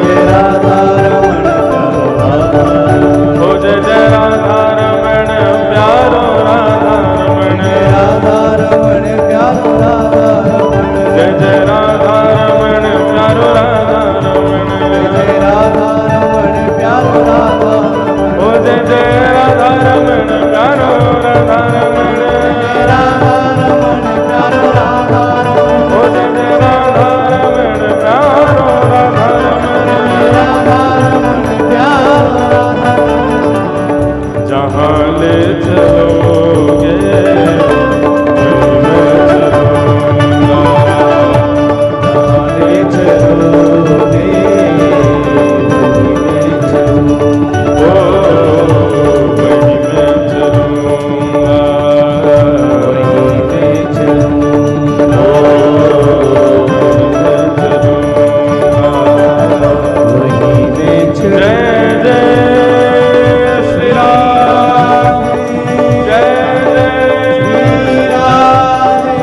जय राधा रमण प्यारो राधा रमण, ओ जय जय राधा रमण प्यारो राधा रमण, राधा रमण प्यारो राधा रमण, जय जय राधा रमण प्यारो राधा रमण, जय राधा रमण प्यारो राधा रमण, ओ जय जय राधा रमण प्यारो राधा रमण, राधा रमण प्यारो राधा रमण, ओ जय जय राधा रमण प्यारो राधा रमण, राधा रमण प्यारो राधा रमण, जहाँ ले चलोगे वहीं मैं चलूंगा, जहाँ ले चलोगे वहीं मैं चलूंगा, ओ वहीं मैं चलूंगा, वहीं मैं चलूंगा, वहीं मैं चलूंगा। जय जय श्री राम, जय जय श्री राधे,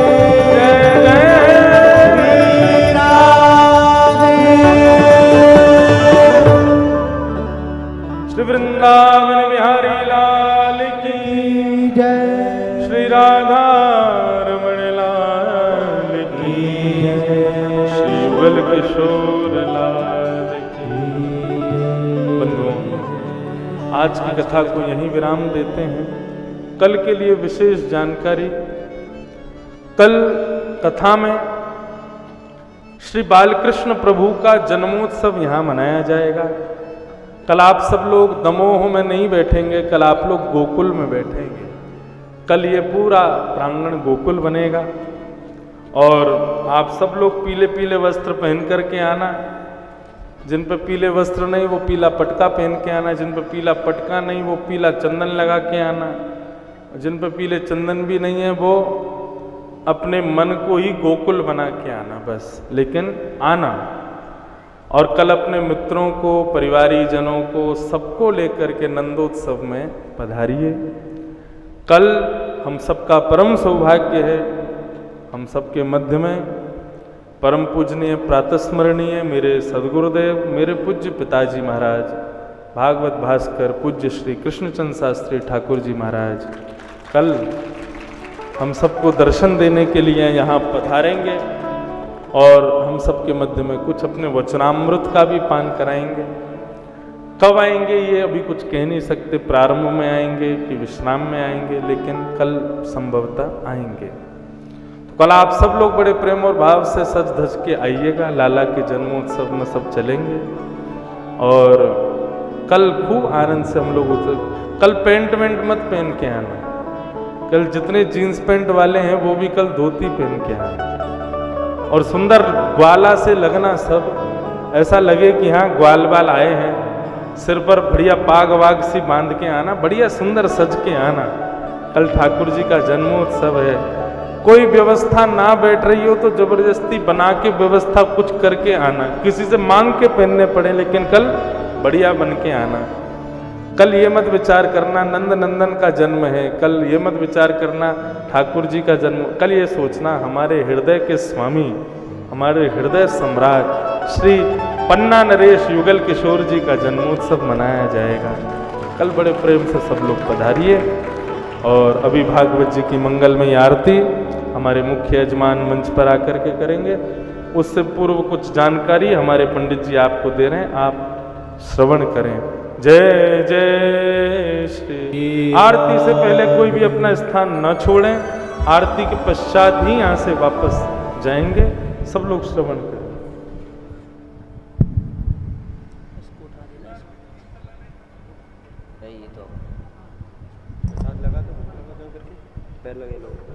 जय जय श्री राधे। श्री वृंदावन बिहारी लाल की जय, श्री राधा रमण लाल की, श्री बल किशोर लाल की। बंधुओं, आज की कथा को यहीं विराम देते हैं। कल के लिए विशेष जानकारी, कल कथा में श्री बालकृष्ण प्रभु का जन्मोत्सव यहाँ मनाया जाएगा। कल आप सब लोग दमोह में नहीं बैठेंगे, कल आप लोग गोकुल में बैठेंगे। कल ये पूरा प्रांगण गोकुल बनेगा और आप सब लोग पीले पीले वस्त्र पहन करके आना। जिन पर पीले वस्त्र नहीं वो पीला पटका पहन के आना, जिन पर पीला पटका नहीं वो पीला चंदन लगा के आना, जिन पर पीले चंदन भी नहीं है वो अपने मन को ही गोकुल बना के आना बस, लेकिन आना। और कल अपने मित्रों को, परिवारी जनों को, सबको लेकर के नंदोत्सव में पधारिए। कल हम सबका परम सौभाग्य है, हम सबके मध्य में परम पूजनीय प्रातस्मरणीय मेरे सदगुरुदेव, मेरे पूज्य पिताजी महाराज भागवत भास्कर पूज्य श्री कृष्णचंद शास्त्री ठाकुर जी महाराज कल हम सबको दर्शन देने के लिए यहाँ पधारेंगे और हम सबके मध्य में कुछ अपने वचनामृत का भी पान कराएंगे। कब आएंगे ये अभी कुछ कह नहीं सकते, प्रारंभ में आएंगे कि विश्राम में आएंगे, लेकिन कल संभवतः आएंगे। तो कल आप सब लोग बड़े प्रेम और भाव से सज धज के आइएगा। लाला के जन्मोत्सव में सब चलेंगे और कल खूब आनंद से हम लोग कल पेंट वेंट मत पहन के आना। कल जितने जीन्स पैंट वाले हैं वो भी कल धोती पहन के आना और सुंदर ग्वाला से लगना, सब ऐसा लगे कि हाँ ग्वाल बाल आए हैं। सिर पर बढ़िया पाग वाग सी बांध के आना, बढ़िया सुंदर सज के आना। कल ठाकुर जी का जन्मोत्सव है। कोई व्यवस्था ना बैठ रही हो तो जबरदस्ती बना के व्यवस्था कुछ करके आना, किसी से मांग के पहनने पड़े, लेकिन कल बढ़िया बन के आना। कल ये मत विचार करना नंद नंदन का जन्म है, कल ये मत विचार करना ठाकुर जी का जन्म। कल ये सोचना हमारे हृदय के स्वामी, हमारे हृदय सम्राट श्री पन्ना नरेश युगल किशोर जी का जन्मोत्सव मनाया जाएगा। कल बड़े प्रेम से सब लोग पधारिए। और अभी भागवत जी की मंगलमयी आरती हमारे मुख्य यजमान मंच पर आकर के करेंगे। उससे पूर्व कुछ जानकारी हमारे पंडित जी आपको दे रहे हैं, आप श्रवण करें। जय जय श्री। आरती से पहले कोई भी अपना स्थान न छोड़ें, आरती के पश्चात ही यहाँ से वापस जाएंगे। सब लोग श्रवण करें। ये तो साथ लगा दो करके पैर लगे लोग।